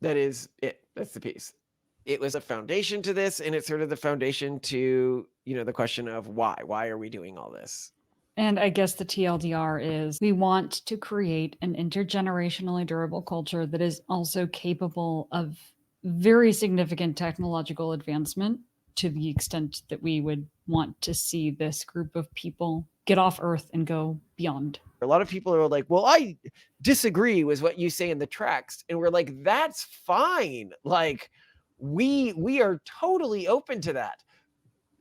That is it. That's the piece. It was a foundation to this, and it's sort of the foundation to, the question of why. Why are we doing all this? And I guess the TLDR is we want to create an intergenerationally durable culture that is also capable of very significant technological advancement to the extent that we would want to see this group of people get off Earth and go beyond. A lot of people are like, well, I disagree with what you say in the tracts. And we're like, that's fine. Like, we are totally open to that.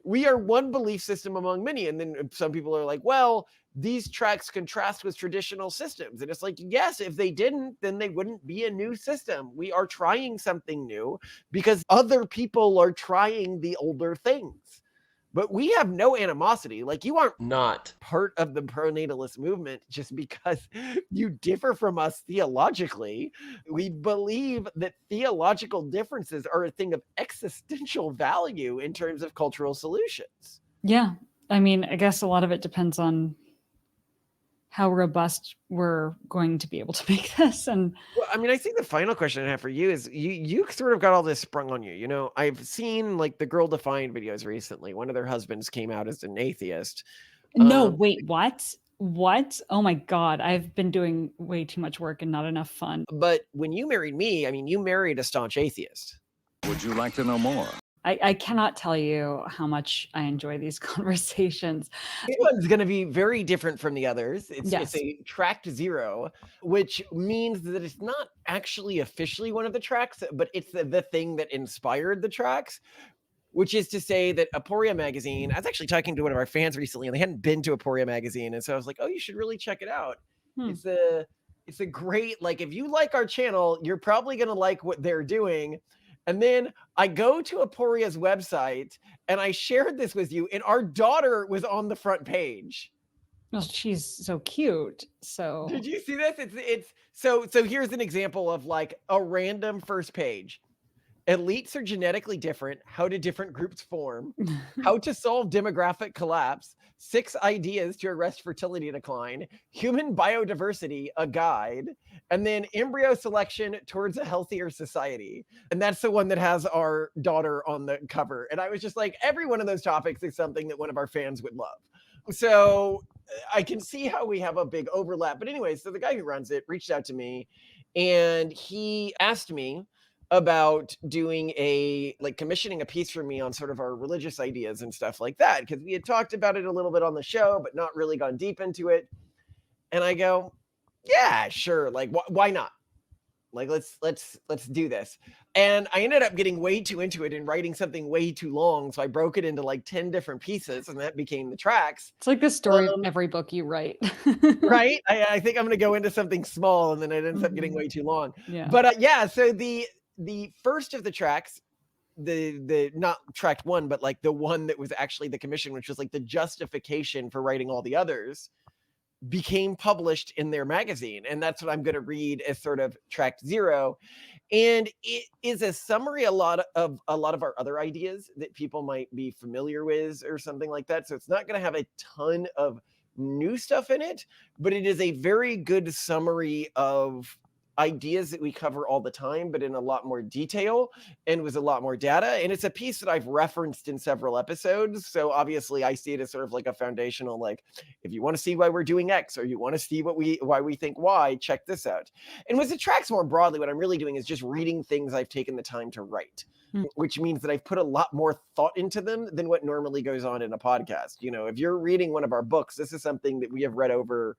We are one belief system among many. And then some people are like, well, these tracts contrast with traditional systems. And it's like, yes, if they didn't, then they wouldn't be a new system. We are trying something new because other people are trying the older things. But we have no animosity. Like, you aren't Not part of the pronatalist movement just because you differ from us theologically. We believe that theological differences are a thing of existential value in terms of cultural solutions. Yeah. I mean, I guess a lot of it depends on how robust we're going to be able to make this. And well, I mean, I think the final question I have for you is you sort of got all this sprung on you. I've seen like the Girl Defined videos recently. One of their husbands came out as an atheist. no, wait, what? What? Oh my God. I've been doing way too much work and not enough fun. But when you married me, I mean, you married a staunch atheist. Would you like to know more? I cannot tell you how much I enjoy these conversations. This one's going to be very different from the others. It's Yes. a Tract 0, which means that it's not actually officially one of the tracks, but it's the thing that inspired the tracks, which is to say that Aporia Magazine, I was actually talking to one of our fans recently, and they hadn't been to Aporia Magazine, and so I was like, oh, you should really check it out. It's a great, like, if you like our channel, you're probably going to like what they're doing. And then I go to Aporia's website and I shared this with you, and our daughter was on the front page. Well, she's so cute. So did you see this? It's so here's an example of like a random first page. Elites are genetically different. How do different groups form? How to solve demographic collapse. 6 ideas to arrest fertility decline. Human biodiversity, a guide. And then embryo selection towards a healthier society. And that's the one that has our daughter on the cover. And I was just like, every one of those topics is something that one of our fans would love. So I can see how we have a big overlap. But anyway, so the guy who runs it reached out to me and he asked me about doing commissioning a piece for me on sort of our religious ideas and stuff like that, because we had talked about it a little bit on the show, but not really gone deep into it. And I go, yeah, sure. Like, why not? Like, let's do this. And I ended up getting way too into it and writing something way too long. So I broke it into like 10 different pieces, and that became the tracks. It's like the story of every book you write. Right? I think I'm going to go into something small, and then it ends up getting way too long. Yeah. But yeah, so the first of the tracks, the not Tract 1, but like the one that was actually the commission, which was like the justification for writing all the others, became published in their magazine. And that's what I'm going to read as sort of Tract 0. And it is a summary a lot of our other ideas that people might be familiar with or something like that. So it's not going to have a ton of new stuff in it, but it is a very good summary of ideas that we cover all the time, but in a lot more detail and with a lot more data. And it's a piece that I've referenced in several episodes. So obviously I see it as sort of like a foundational, like, if you want to see why we're doing X, or you want to see why we think Y, check this out. And with the tracks more broadly, what I'm really doing is just reading things I've taken the time to write, which means that I've put a lot more thought into them than what normally goes on in a podcast. If you're reading one of our books, this is something that we have read over,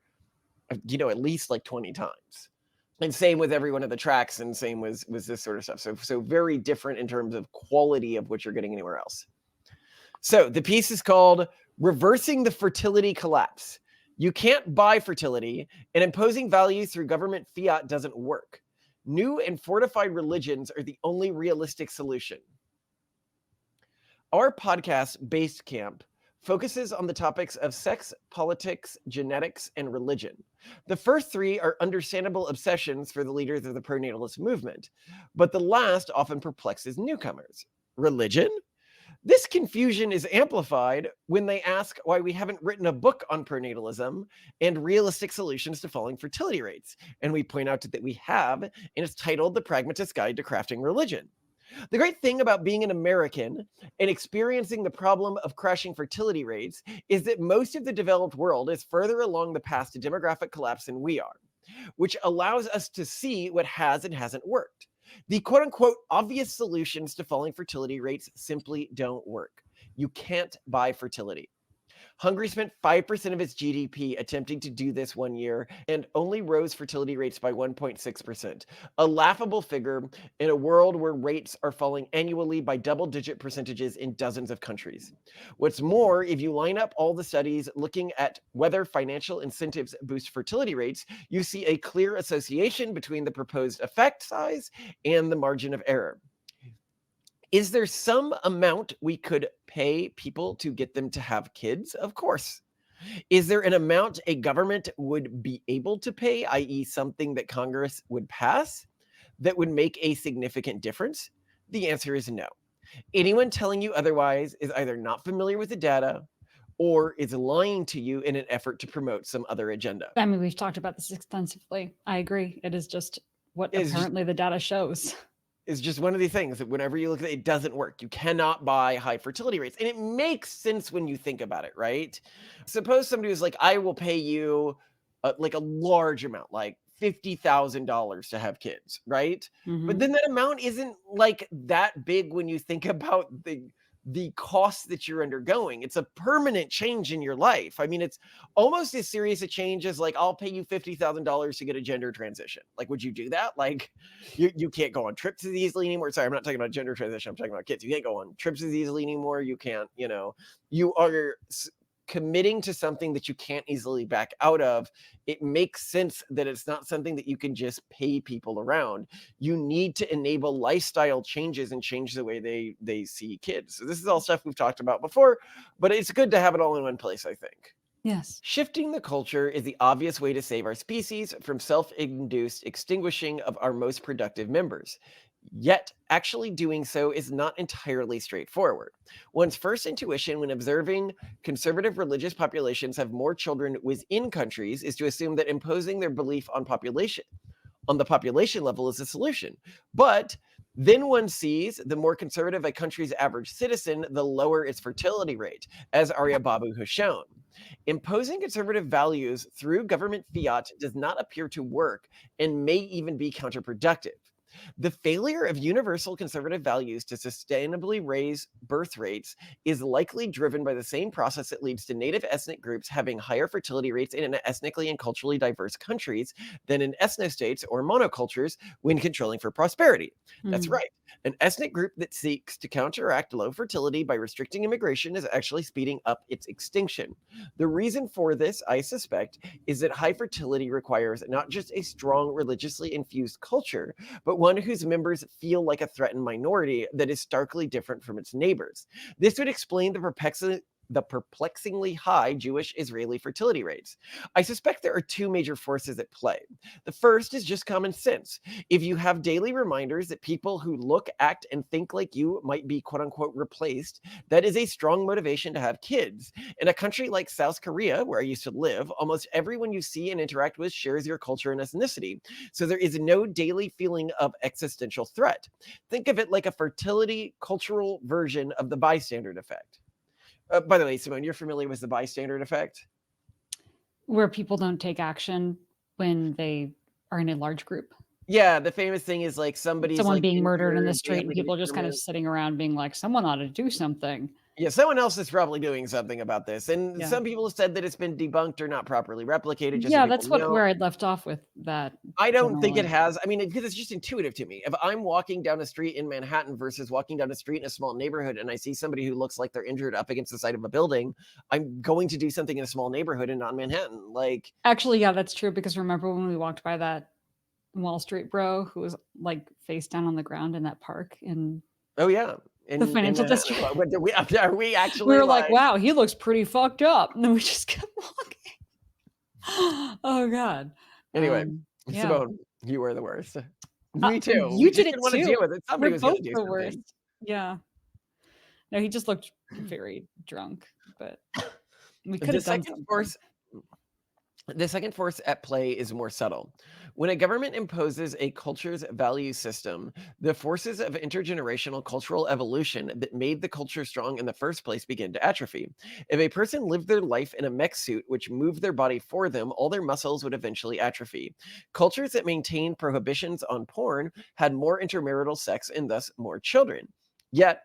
at least like 20 times. And same with every one of the tracks, and same with this sort of stuff. So very different in terms of quality of what you're getting anywhere else. So the piece is called Reversing the Fertility Collapse. You can't buy fertility, and imposing values through government fiat doesn't work. New and fortified religions are the only realistic solution. Our podcast, Base Camp, focuses on the topics of sex, politics, genetics, and religion. The first 3 are understandable obsessions for the leaders of the pronatalist movement, but the last often perplexes newcomers. Religion? This confusion is amplified when they ask why we haven't written a book on pronatalism and realistic solutions to falling fertility rates. And we point out that we have, and it's titled The Pragmatist Guide to Crafting Religion. The great thing about being an American and experiencing the problem of crashing fertility rates is that most of the developed world is further along the path to demographic collapse than we are, which allows us to see what has and hasn't worked. The quote unquote obvious solutions to falling fertility rates simply don't work. You can't buy fertility. Hungary spent 5% of its GDP attempting to do this one year and only rose fertility rates by 1.6%, a laughable figure in a world where rates are falling annually by double-digit percentages in dozens of countries. What's more, if you line up all the studies looking at whether financial incentives boost fertility rates, you see a clear association between the proposed effect size and the margin of error. Is there some amount we could pay people to get them to have kids? Of course. Is there an amount a government would be able to pay, i.e., something that Congress would pass, that would make a significant difference? The answer is no. Anyone telling you otherwise is either not familiar with the data or is lying to you in an effort to promote some other agenda. I mean, we've talked about this extensively. I agree. It is just what apparently the data shows. Is just one of the things that whenever you look at it, it doesn't work. You cannot buy high fertility rates. And it makes sense when you think about it, right? Suppose somebody was like, I will pay you like a large amount, like $50,000 to have kids, right? But then that amount isn't like that big when you think about the costs that you're undergoing. It's a permanent change in your life. I mean, it's almost as serious a change as like, I'll pay you $50,000 to get a gender transition. Like, would you do that? Like, you can't go on trips as easily anymore. Sorry, I'm not talking about gender transition. I'm talking about kids. You can't go on trips as easily anymore. You can't, you are committing to something that you can't easily back out of. It makes sense that it's not something that you can just pay people around. You need to enable lifestyle changes and change the way they see kids. So this is all stuff we've talked about before, but it's good to have it all in one place, I think. Yes. Shifting the culture is the obvious way to save our species from self-induced extinguishing of our most productive members. Yet, actually doing so is not entirely straightforward. One's first intuition when observing conservative religious populations have more children within countries is to assume that imposing their belief on the population level is the solution. But then one sees the more conservative a country's average citizen, the lower its fertility rate, as Arya Babu has shown. Imposing conservative values through government fiat does not appear to work and may even be counterproductive. The failure of universal conservative values to sustainably raise birth rates is likely driven by the same process that leads to native ethnic groups having higher fertility rates in ethnically and culturally diverse countries than in ethnostates or monocultures when controlling for prosperity. That's right. An ethnic group that seeks to counteract low fertility by restricting immigration is actually speeding up its extinction. The reason for this, I suspect, is that high fertility requires not just a strong religiously infused culture, but one whose members feel like a threatened minority that is starkly different from its neighbors. This would explain the perplexingly high Jewish-Israeli fertility rates. I suspect there are two major forces at play. The first is just common sense. If you have daily reminders that people who look, act, and think like you might be quote-unquote replaced, that is a strong motivation to have kids. In a country like South Korea, where I used to live, almost everyone you see and interact with shares your culture and ethnicity, so there is no daily feeling of existential threat. Think of it like a fertility cultural version of the bystander effect. By the way, Simone, you're familiar with the bystander effect? Where people don't take action when they are in a large group. Yeah, the famous thing is like somebody's Someone like being murdered in the injured, they have street and like an people just kind of experiment. sitting around being like, someone ought to do something. Yeah, someone else is probably doing something about this. And Yeah. some people have said that it's been debunked or not properly replicated, just so Yeah, people that's know. where I'd left off with that. I don't think it generally. has. I mean, because it's just intuitive to me. If I'm walking down a street in Manhattan versus walking down a street in a small neighborhood and I see somebody who looks like they're injured up against the side of a building, I'm going to do something in a small neighborhood and not Manhattan. Like, Actually, yeah, that's true because remember when we walked by that Wall Street bro who was like face down on the ground in that park in oh yeah, the in financial Manhattan. district? What, are we We actually were like, like? wow, he looks pretty fucked up. And then we just kept walking. Oh God. Anyway, Yeah. Simone, you were the worst. Me too. You We did just it didn't want to too. deal with it. Somebody We're was going both to do the something. worst. Yeah. No, he just looked very drunk, but we could The have done second something. force The second force at play is more subtle. When a government imposes a culture's value system, the forces of intergenerational cultural evolution that made the culture strong in the first place begin to atrophy. If a person lived their life in a mech suit which moved their body for them, all their muscles would eventually atrophy. Cultures that maintained prohibitions on porn had more intermarital sex and thus more children. Yet,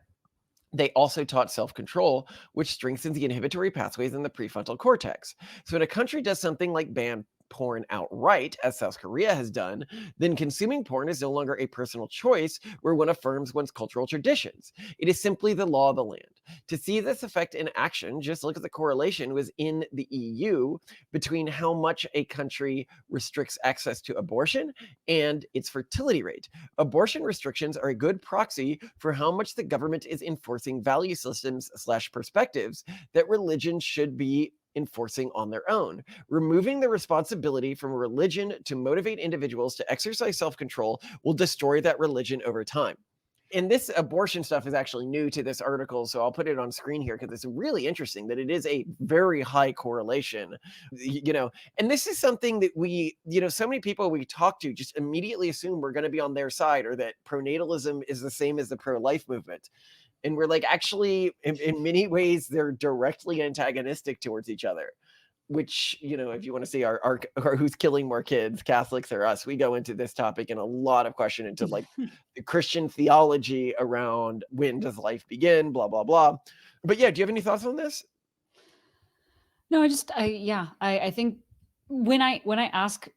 they also taught self control, which strengthens the inhibitory pathways in the prefrontal cortex. So, when a country does something like ban porn outright, as South Korea has done, then consuming porn is no longer a personal choice where one affirms one's cultural traditions. It is simply the law of the land. To see this effect in action, just look at the correlation was in the EU between how much a country restricts access to abortion and its fertility rate. Abortion restrictions are a good proxy for how much the government is enforcing value systems slash perspectives that religion should be enforcing on their own. Removing the responsibility from religion to motivate individuals to exercise self control will destroy that religion over time. And this abortion stuff is actually new to this article, so I'll put it on screen here because it's really interesting that it is a very high correlation, and this is something that so many people we talk to just immediately assume we're going to be on their side or that pronatalism is the same as the pro-life movement. And we're like, actually, in many ways, they're directly antagonistic towards each other. Which, if you want to see our who's killing more kids, Catholics or us, we go into this topic in a lot of question into like the Christian theology around when does life begin, blah, blah, blah. But yeah, do you have any thoughts on this? No, I think when I ask,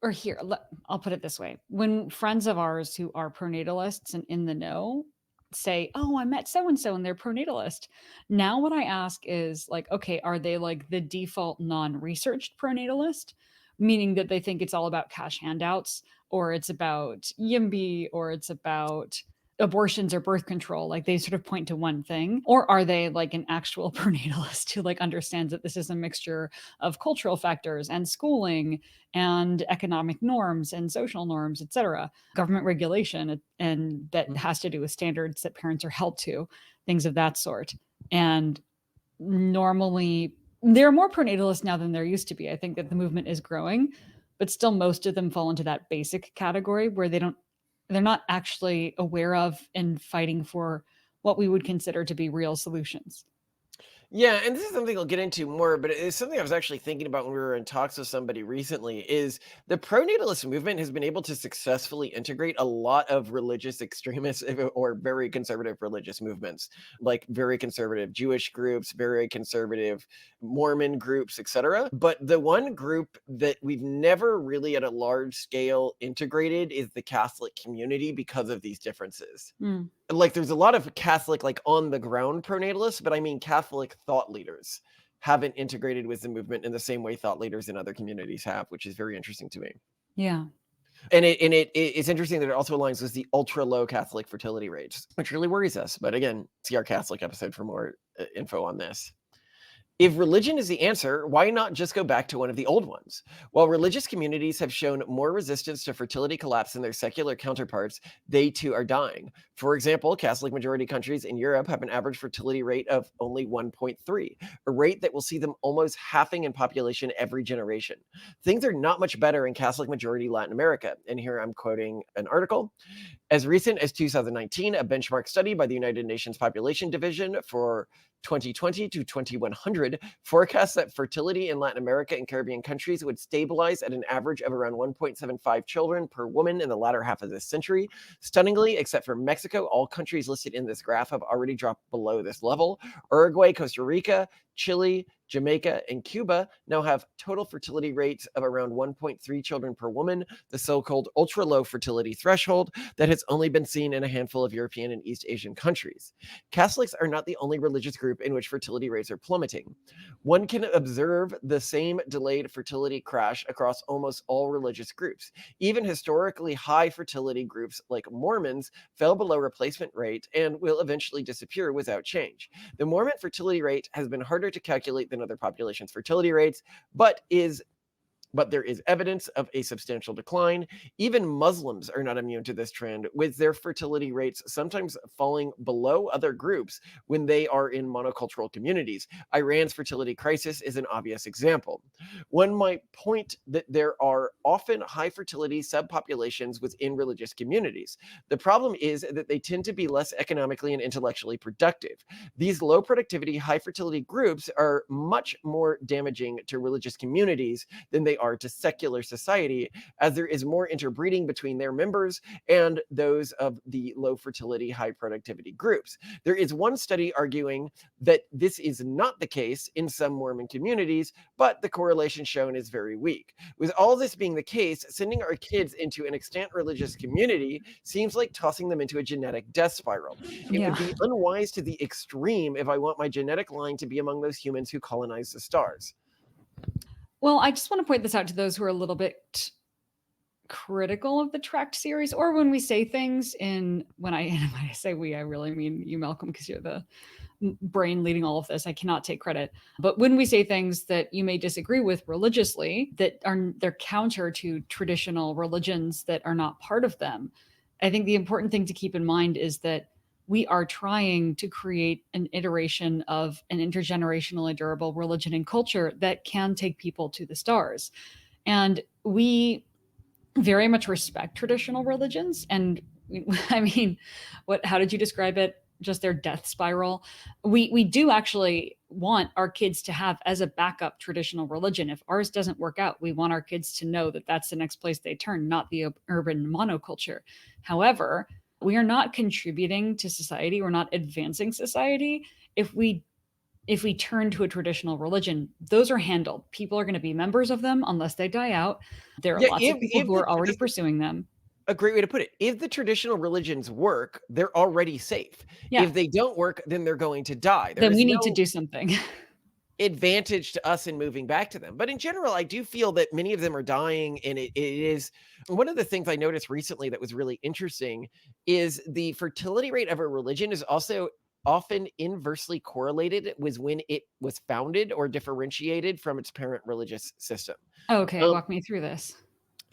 or here, I'll put it this way. When friends of ours who are pronatalists and in the know say, "Oh, I met so and so and they're pronatalist." Now what I ask is like, okay, are they like the default non-researched pronatalist, meaning that they think it's all about cash handouts or it's about YIMBY or it's about abortions or birth control, like they sort of point to one thing? Or are they like an actual pronatalist who like understands that this is a mixture of cultural factors and schooling and economic norms and social norms, etc., government regulation, and that has to do with standards that parents are held to, things of that sort. And normally there are more pronatalists now than there used to be. I think that the movement is growing, but still most of them fall into that basic category where they're not actually aware of and fighting for what we would consider to be real solutions. Yeah, and this is something I'll get into more, but it's something I was actually thinking about when we were in talks with somebody recently is the pronatalist movement has been able to successfully integrate a lot of religious extremists or very conservative religious movements, like very conservative Jewish groups, very conservative Mormon groups, etc. But the one group that we've never really at a large scale integrated is the Catholic community because of these differences. Mm. Like, there's a lot of Catholic, like, on the ground pronatalists, but I mean Catholic thought leaders haven't integrated with the movement in the same way thought leaders in other communities have, which is very interesting to me. Yeah. And it's interesting that it also aligns with the ultra low Catholic fertility rates, which really worries us. But again, see our Catholic episode for more info on this. If religion is the answer, why not just go back to one of the old ones? While religious communities have shown more resistance to fertility collapse than their secular counterparts, they too are dying. For example, Catholic majority countries in Europe have an average fertility rate of only 1.3, a rate that will see them almost halving in population every generation. Things are not much better in Catholic majority Latin America. And here I'm quoting an article. As recent as 2019, a benchmark study by the United Nations Population Division for 2020 to 2100 forecasts that fertility in Latin America and Caribbean countries would stabilize at an average of around 1.75 children per woman in the latter half of this century. Stunningly, except for Mexico, all countries listed in this graph have already dropped below this level. Uruguay, Costa Rica, Chile, Jamaica, and Cuba now have total fertility rates of around 1.3 children per woman, the so-called ultra-low fertility threshold that has only been seen in a handful of European and East Asian countries. Catholics are not the only religious group in which fertility rates are plummeting. One can observe the same delayed fertility crash across almost all religious groups. Even historically high fertility groups like Mormons fell below replacement rate and will eventually disappear without change. The Mormon fertility rate has been harder to calculate than other populations' fertility rates, but is but there is evidence of a substantial decline. Even Muslims are not immune to this trend, with their fertility rates sometimes falling below other groups when they are in monocultural communities. Iran's fertility crisis is an obvious example. One might point that there are often high fertility subpopulations within religious communities. The problem is that they tend to be less economically and intellectually productive. These low productivity, high fertility groups are much more damaging to religious communities than they are to secular society, as there is more interbreeding between their members and those of the low fertility, high productivity groups. There is one study arguing that this is not the case in some Mormon communities, but the correlation shown is very weak. With all this being the case, sending our kids into an extant religious community seems like tossing them into a genetic death spiral. It would Yeah. be unwise to the extreme if I want my genetic line to be among those humans who colonize the stars. Well, I just want to point this out to those who are a little bit critical of the Tract series, or when we say things when I say we, I really mean you, Malcolm, because you're the brain leading all of this. I cannot take credit. But when we say things that you may disagree with religiously, they're counter to traditional religions that are not part of them, I think the important thing to keep in mind is that we are trying to create an iteration of an intergenerationally durable religion and culture that can take people to the stars. And we very much respect traditional religions. And I mean, how did you describe it? Just their death spiral. We do actually want our kids to have as a backup traditional religion. If ours doesn't work out, we want our kids to know that that's the next place they turn, not the urban monoculture. However, we are not contributing to society. We're not advancing society if we turn to a traditional religion. Those are handled. People are going to be members of them unless they die out. There are Yeah, lots of people who are already pursuing them. A great way to put it. If the traditional religions work, they're already safe. Yeah. If they don't work, then they're going to die. There Then is we need to no do something. advantage to us in moving back to them. But in general, I do feel that many of them are dying. And it is one of the things I noticed recently that was really interesting is the fertility rate of a religion is also often inversely correlated with when it was founded or differentiated from its parent religious system. Okay, Um, walk me through this.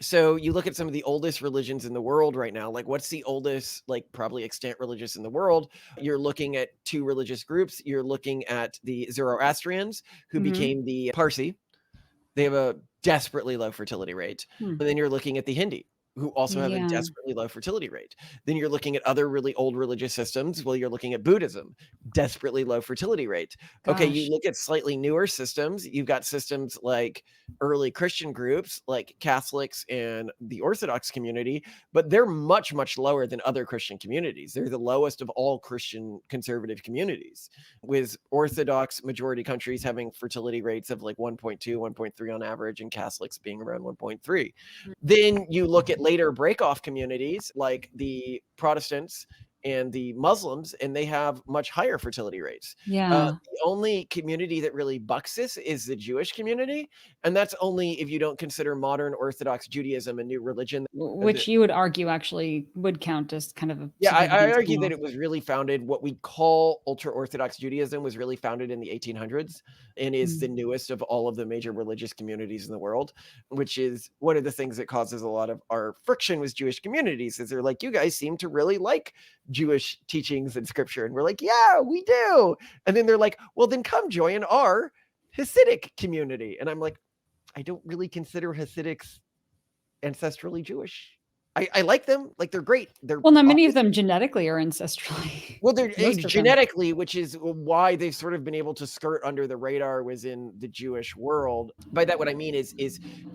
so you look at some of the oldest religions in the world right now, like what's the oldest, like probably extant religious in the world? You're looking at two religious groups. You're looking at the Zoroastrians, who Mhm. became the Parsi. They have a desperately low fertility rate. Hmm. And then you're looking at the Hindi, who also have a Yeah. desperately low fertility rate. Then you're looking at other really old religious systems. Well, you're looking at Buddhism, desperately low fertility rate. Okay, you Gosh. look at slightly newer systems. You've got systems like early Christian groups, like Catholics and the Orthodox community, but they're much, much lower than other Christian communities. They're the lowest of all Christian conservative communities, with Orthodox majority countries having fertility rates of like 1.2, 1.3 on average, and Catholics being around 1.3. Then you look at later break-off communities like the Protestants and the Muslims, and they have much higher fertility rates. Yeah. The only community that really bucks this is the Jewish community, and that's only if you don't consider modern Orthodox Judaism a new religion. Which you would argue actually would count as kind of a Yeah, I significant argue that spin-off. it was really founded what we call ultra-Orthodox Judaism was really founded in the 1800s and is the Mm. newest of all of the major religious communities in the world, which is one of the things that causes a lot of our friction with Jewish communities is they're like, "You guys seem to really like Jewish teachings and scripture." And we're like, "Yeah, we do." And then they're like, "Well, then come join our Hasidic community." And I'm like, "I don't really consider Hasidics ancestrally Jewish." I like them, like, they're great. They're Well, now many of obvious. them genetically are ancestrally. Well, they're Most of them. genetically, which is why they've sort of been able to skirt under the radar within the Jewish world. By that, what I mean is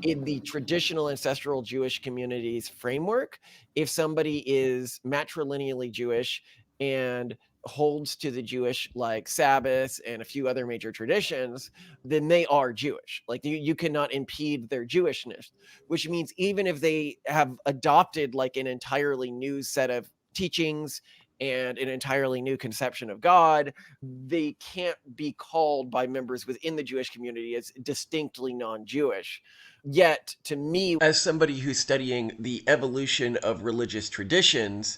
in the traditional ancestral Jewish communities framework, if somebody is matrilineally Jewish and holds to the Jewish like Sabbath and a few other major traditions, then they are Jewish. Like you cannot impede their Jewishness, which means even if they have adopted like an entirely new set of teachings and an entirely new conception of God, they can't be called by members within the Jewish community as distinctly non Jewish. Yet, to me, as somebody who's studying the evolution of religious traditions,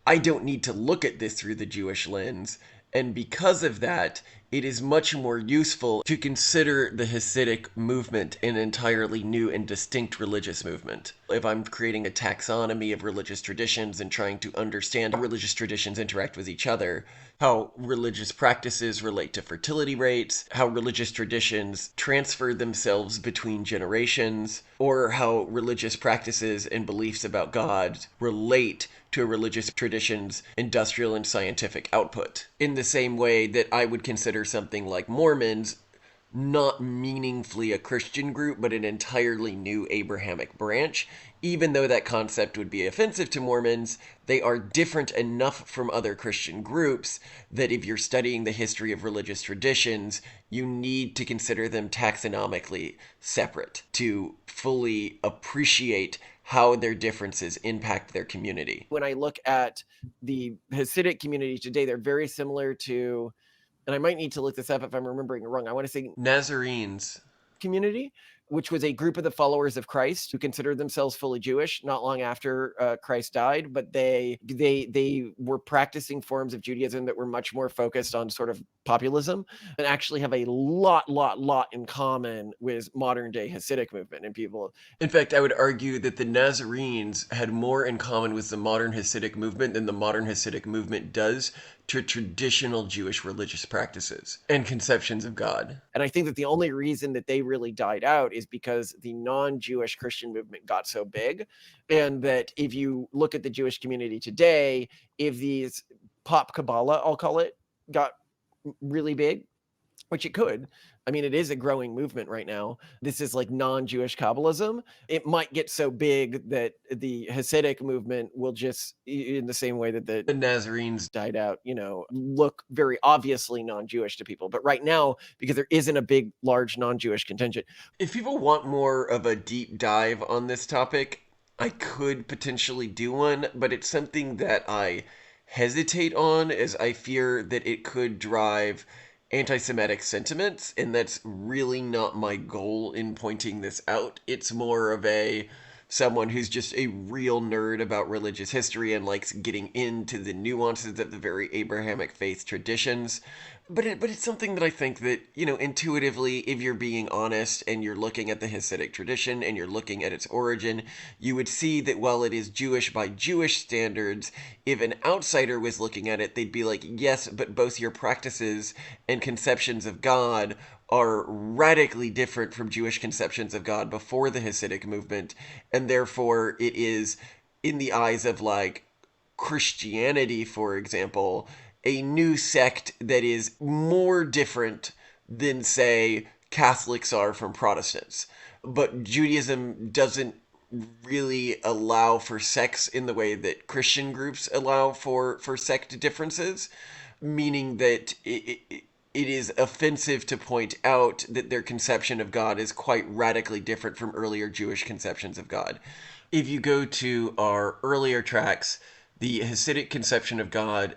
I don't need to look at this through the Jewish lens. And because of that, it is much more useful to consider the Hasidic movement an entirely new and distinct religious movement. If I'm creating a taxonomy of religious traditions and trying to understand how religious traditions interact with each other, how religious practices relate to fertility rates, how religious traditions transfer themselves between generations, or how religious practices and beliefs about God relate to a religious tradition's industrial and scientific output. In the same way that I would consider something like Mormons not meaningfully a Christian group, but an entirely new Abrahamic branch. Even though that concept would be offensive to Mormons, they are different enough from other Christian groups that if you're studying the history of religious traditions, you need to consider them taxonomically separate to fully appreciate how their differences impact their community. When I look at the Hasidic community today, they're very similar to, and I might need to look this up if I'm remembering it wrong. I want to say Nazarenes. community, which was a group of the followers of Christ who considered themselves fully Jewish not long after Christ died, but they were practicing forms of Judaism that were much more focused on sort of populism and actually have a lot in common with modern day Hasidic movement and people. In fact, I would argue that the Nazarenes had more in common with the modern Hasidic movement than the modern Hasidic movement does to traditional Jewish religious practices and conceptions of God. And I think that the only reason that they really died out is because the non-Jewish Christian movement got so big. And that if you look at the Jewish community today, if these pop Kabbalah, I'll call it, got really big, which it could. I mean, it is a growing movement right now. This is like non-Jewish Kabbalism. It might get so big that the Hasidic movement will just, in the same way that the Nazarenes died out, look very obviously non-Jewish to people. But right now, because there isn't a big, large non-Jewish contingent. If people want more of a deep dive on this topic, I could potentially do one, but it's something that I hesitate on as I fear that it could drive anti-Semitic sentiments, and that's really not my goal in pointing this out. It's more of someone who's just a real nerd about religious history and likes getting into the nuances of the very Abrahamic faith traditions. But it's something that I think that, intuitively, if you're being honest and you're looking at the Hasidic tradition and you're looking at its origin, you would see that while it is Jewish by Jewish standards, if an outsider was looking at it, they'd be like, yes, but both your practices and conceptions of God are radically different from Jewish conceptions of God before the Hasidic movement, and therefore it is, in the eyes of like Christianity, for example, a new sect that is more different than, say, Catholics are from Protestants. But Judaism doesn't really allow for sects in the way that Christian groups allow for sect differences, meaning that it is offensive to point out that their conception of God is quite radically different from earlier Jewish conceptions of God. If you go to our earlier tracks, the Hasidic conception of God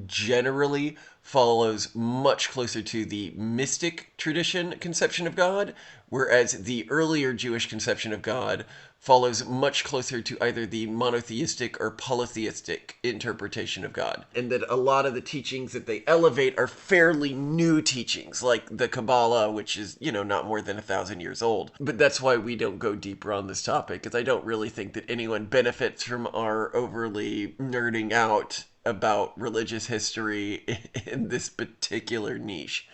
generally follows much closer to the mystic tradition conception of God, whereas the earlier Jewish conception of God follows much closer to either the monotheistic or polytheistic interpretation of God. And that a lot of the teachings that they elevate are fairly new teachings, like the Kabbalah, which is, not more than 1,000 years old. But that's why we don't go deeper on this topic, because I don't really think that anyone benefits from our overly nerding out about religious history in this particular niche.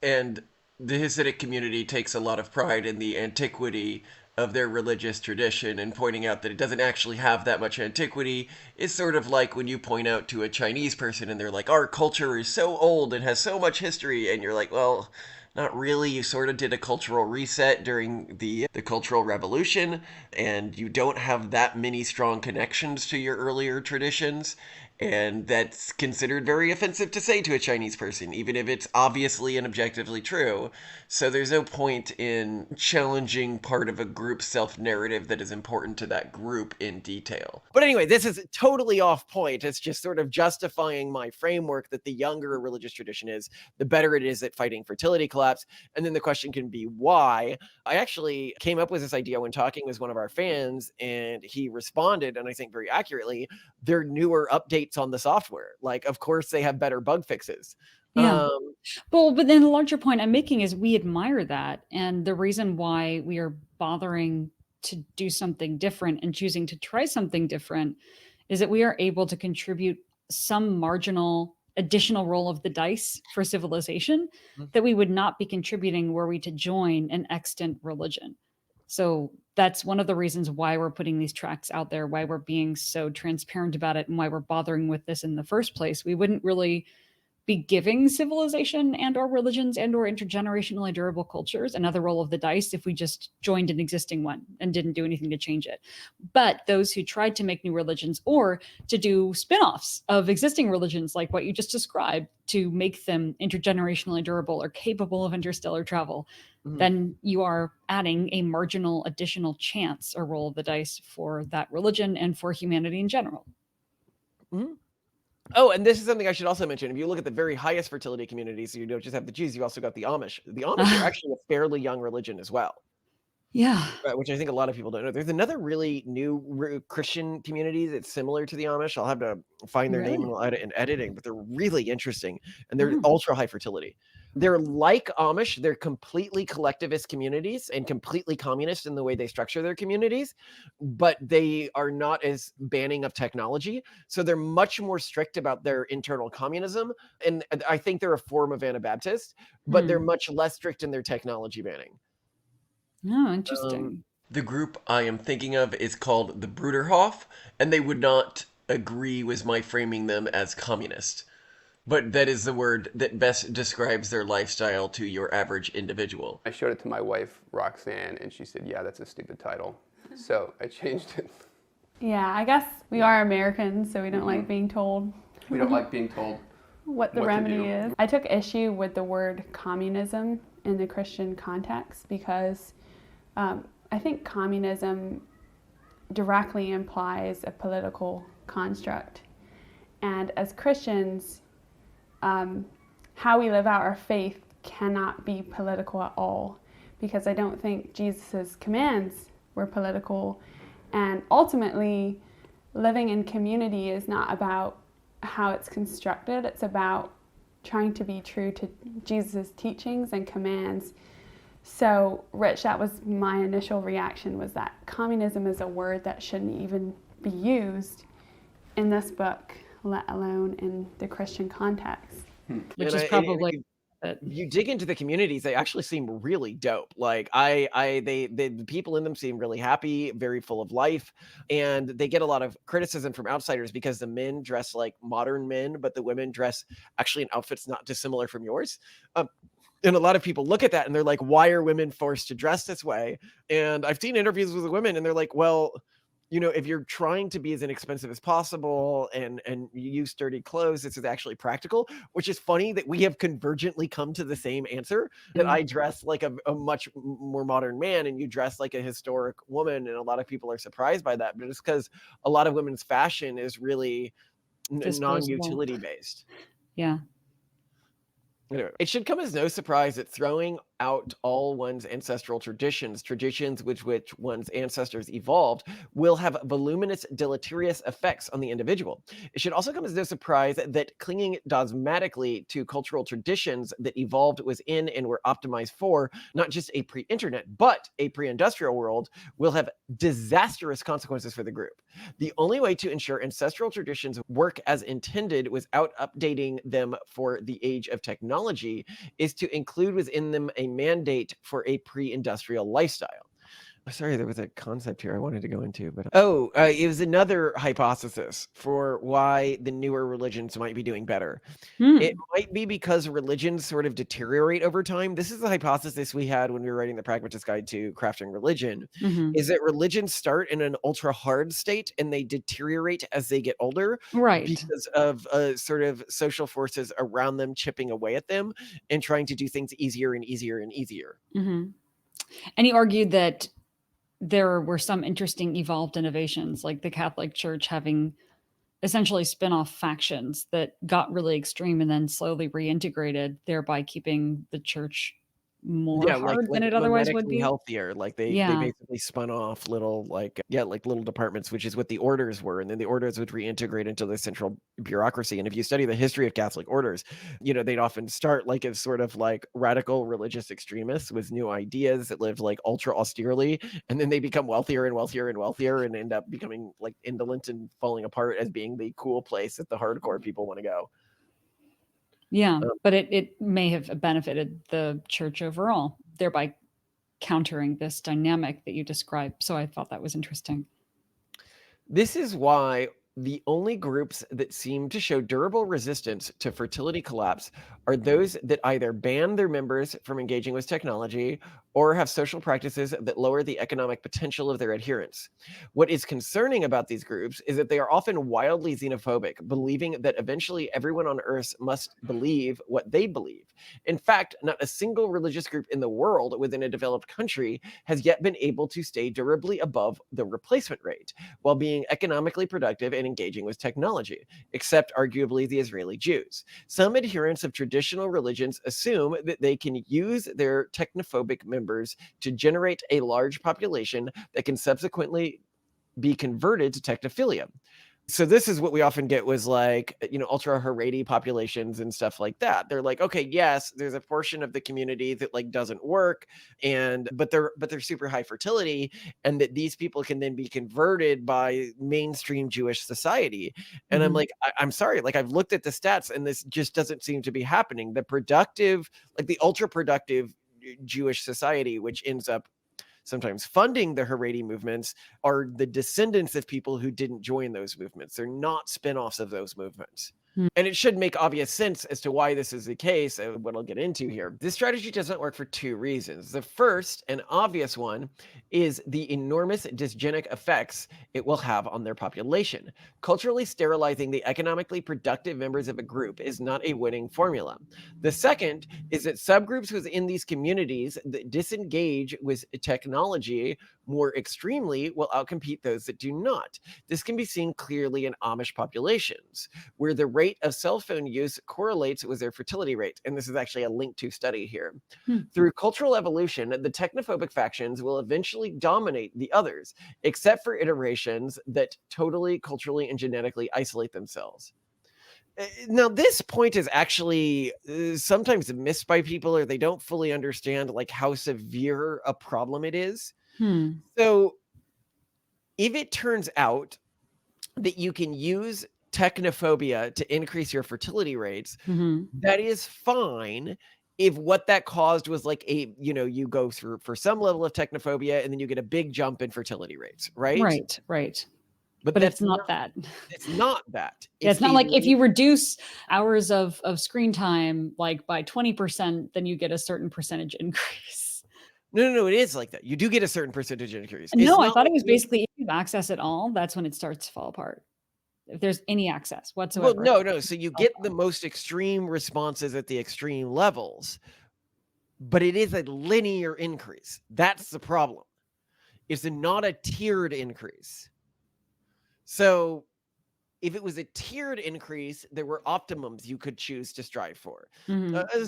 And the Hasidic community takes a lot of pride in the antiquity of their religious tradition, and pointing out that it doesn't actually have that much antiquity is sort of like when you point out to a Chinese person and they're like, our culture is so old and has so much history, and you're like, well, not really. You sort of did a cultural reset during the Cultural Revolution, and you don't have that many strong connections to your earlier traditions. And that's considered very offensive to say to a Chinese person, even if it's obviously and objectively true. So there's no point in challenging part of a group's self-narrative that is important to that group in detail. But anyway, this is totally off point. It's just sort of justifying my framework that the younger a religious tradition is, the better it is at fighting fertility collapse. And then the question can be why. I actually came up with this idea when talking with one of our fans, and he responded, and I think very accurately, their newer update updates on the software. Like, of course, they have better bug fixes. Yeah. Um, Well, but then the larger point I'm making is we admire that. And the reason why we are bothering to do something different and choosing to try something different is that we are able to contribute some marginal additional roll of the dice for civilization Mhm. that we would not be contributing were we to join an extant religion. So that's one of the reasons why we're putting these tracks out there, why we're being so transparent about it, and why we're bothering with this in the first place. We wouldn't really be giving civilization and or religions and or intergenerationally durable cultures another roll of the dice if we just joined an existing one and didn't do anything to change it. But those who tried to make new religions or to do spin-offs of existing religions like what you just described to make them intergenerationally durable or capable of interstellar travel, Mhm. then you are adding a marginal additional chance or roll of the dice for that religion and for humanity in general. Mhm. Oh, and this is something I should also mention. If you look at the very highest fertility communities, you don't just have the Jews, you also got the Amish. The Amish are actually a fairly young religion as well, Yeah. which I think a lot of people don't know. There's another really new Christian community that's similar to the Amish. I'll have to find their name Really? and I'll edit in editing, but they're really interesting and they're Oh. ultra high fertility. They're like Amish, they're completely collectivist communities and completely communist in the way they structure their communities, but they are not as banning of technology. So they're much more strict about their internal communism. And I think they're a form of Anabaptist, but they're much less strict in their technology banning. Oh, Um, interesting. The group I am thinking of is called the Bruderhof, and they would not agree with my framing them as communist. But that is the word that best describes their lifestyle to your average individual. I showed it to my wife, Roxanne, and she said, yeah, that's a stupid title. So I changed it. Yeah, I guess we are Americans, so we don't like being told We don't like being told what the what to remedy do. is. I took issue with the word communism in the Christian context because I think communism directly implies a political construct. And as Christians, how we live out our faith cannot be political at all, because I don't think Jesus's commands were political. And ultimately, living in community is not about how it's constructed. It's about trying to be true to Jesus's teachings and commands. So, Rich, that was my initial reaction, was that communism is a word that shouldn't even be used in this book, let alone in the Christian context. Which and is I- and probably you dig into the communities, they actually seem really dope. Like the people in them seem really happy, very full of life, and they get a lot of criticism from outsiders because the men dress like modern men, but the women dress actually in outfits not dissimilar from yours. And a lot of people look at that and they're like, why are women forced to dress this way? And I've seen interviews with the women and they're like, well, if you're trying to be as inexpensive as possible and you use sturdy clothes, this is actually practical, which is funny that we have convergently come to the same answer, that I dress like a much more modern man and you dress like a historic woman. And a lot of people are surprised by that, but it's because a lot of women's fashion is really disposable. non-utility based. Yeah. Anyway, it should come as no surprise that throwing out all one's ancestral traditions with which one's ancestors evolved, will have voluminous deleterious effects on the individual. It should also come as no surprise that clinging dogmatically to cultural traditions that evolved within and were optimized for not just a pre-internet, but a pre-industrial world will have disastrous consequences for the group. The only way to ensure ancestral traditions work as intended without updating them for the age of technology is to include within them a mandate for a pre-industrial lifestyle. Sorry, there was a concept here I wanted to go into, but it was another hypothesis for why the newer religions might be doing better. It might be because religions sort of deteriorate over time. This is the hypothesis we had when we were writing the Pragmatist Guide to Crafting Religion, is that religions start in an ultra hard state and they deteriorate as they get older, Right. because of sort of social forces around them chipping away at them and trying to do things easier and easier and easier. And he argued that there were some interesting evolved innovations, like the Catholic Church having essentially spin-off factions that got really extreme and then slowly reintegrated, thereby keeping the church more hard than it otherwise would genetically be. healthier. Like they Yeah. basically spun off little like little departments, which is what the orders were, and then the orders would reintegrate into the central bureaucracy. And if you study the history of Catholic orders, they'd often start like as sort of like radical religious extremists with new ideas that lived like ultra austerely, and then they become wealthier and wealthier and wealthier and end up becoming like indolent and falling apart as being the cool place that the hardcore people want to go. Yeah, but it may have benefited the church overall, thereby countering this dynamic that you described. So I thought that was interesting. This is why the only groups that seem to show durable resistance to fertility collapse are those that either ban their members from engaging with technology or have social practices that lower the economic potential of their adherents. What is concerning about these groups is that they are often wildly xenophobic, believing that eventually everyone on Earth must believe what they believe. In fact, not a single religious group in the world within a developed country has yet been able to stay durably above the replacement rate while being economically productive and engaging with technology, except arguably the Israeli Jews. Some adherents of traditional religions assume that they can use their technophobic members to generate a large population that can subsequently be converted to technophilia. So this is what we often get was like, ultra Haredi populations and stuff like that. They're like, okay, yes, there's a portion of the community that like doesn't work, but they're super high fertility, and that these people can then be converted by mainstream Jewish society. And I'm like, I'm sorry, like I've looked at the stats, and this just doesn't seem to be happening. The productive, like the ultra productive Jewish society, which ends up sometimes funding the Haredi movements, are the descendants of people who didn't join those movements. They're not spin-offs of those movements. And it should make obvious sense as to why this is the case, what I'll get into here. This strategy doesn't work for two reasons. The first and obvious one is the enormous dysgenic effects it will have on their population. Culturally sterilizing the economically productive members of a group is not a winning formula. The second is that subgroups within these communities that disengage with technology more extremely will outcompete those that do not. This can be seen clearly in Amish populations, where the rate of cell phone use correlates with their fertility rate. And this is actually a link to study here. Through cultural evolution, the technophobic factions will eventually dominate the others, except for iterations that totally culturally and genetically isolate themselves. Now, this point is actually sometimes missed by people, or they don't fully understand like how severe a problem it is. So if it turns out that you can use technophobia to increase your fertility rates, that is fine. If what that caused was like you go through for some level of technophobia and then you get a big jump in fertility rates, right? Right. But But that's it's not that. It's not that. Yeah, it's not like if you reduce hours of screen time like by 20%, then you get a certain percentage increase. No, it is like that. You do get a certain percentage increase. No, I thought it was basically if you have access at all, that's when it starts to fall apart. If there's any access whatsoever. Well, no. So you get the most extreme responses at the extreme levels, but it is a linear increase. That's the problem. It's not a tiered increase. So if it was a tiered increase, there were optimums you could choose to strive for.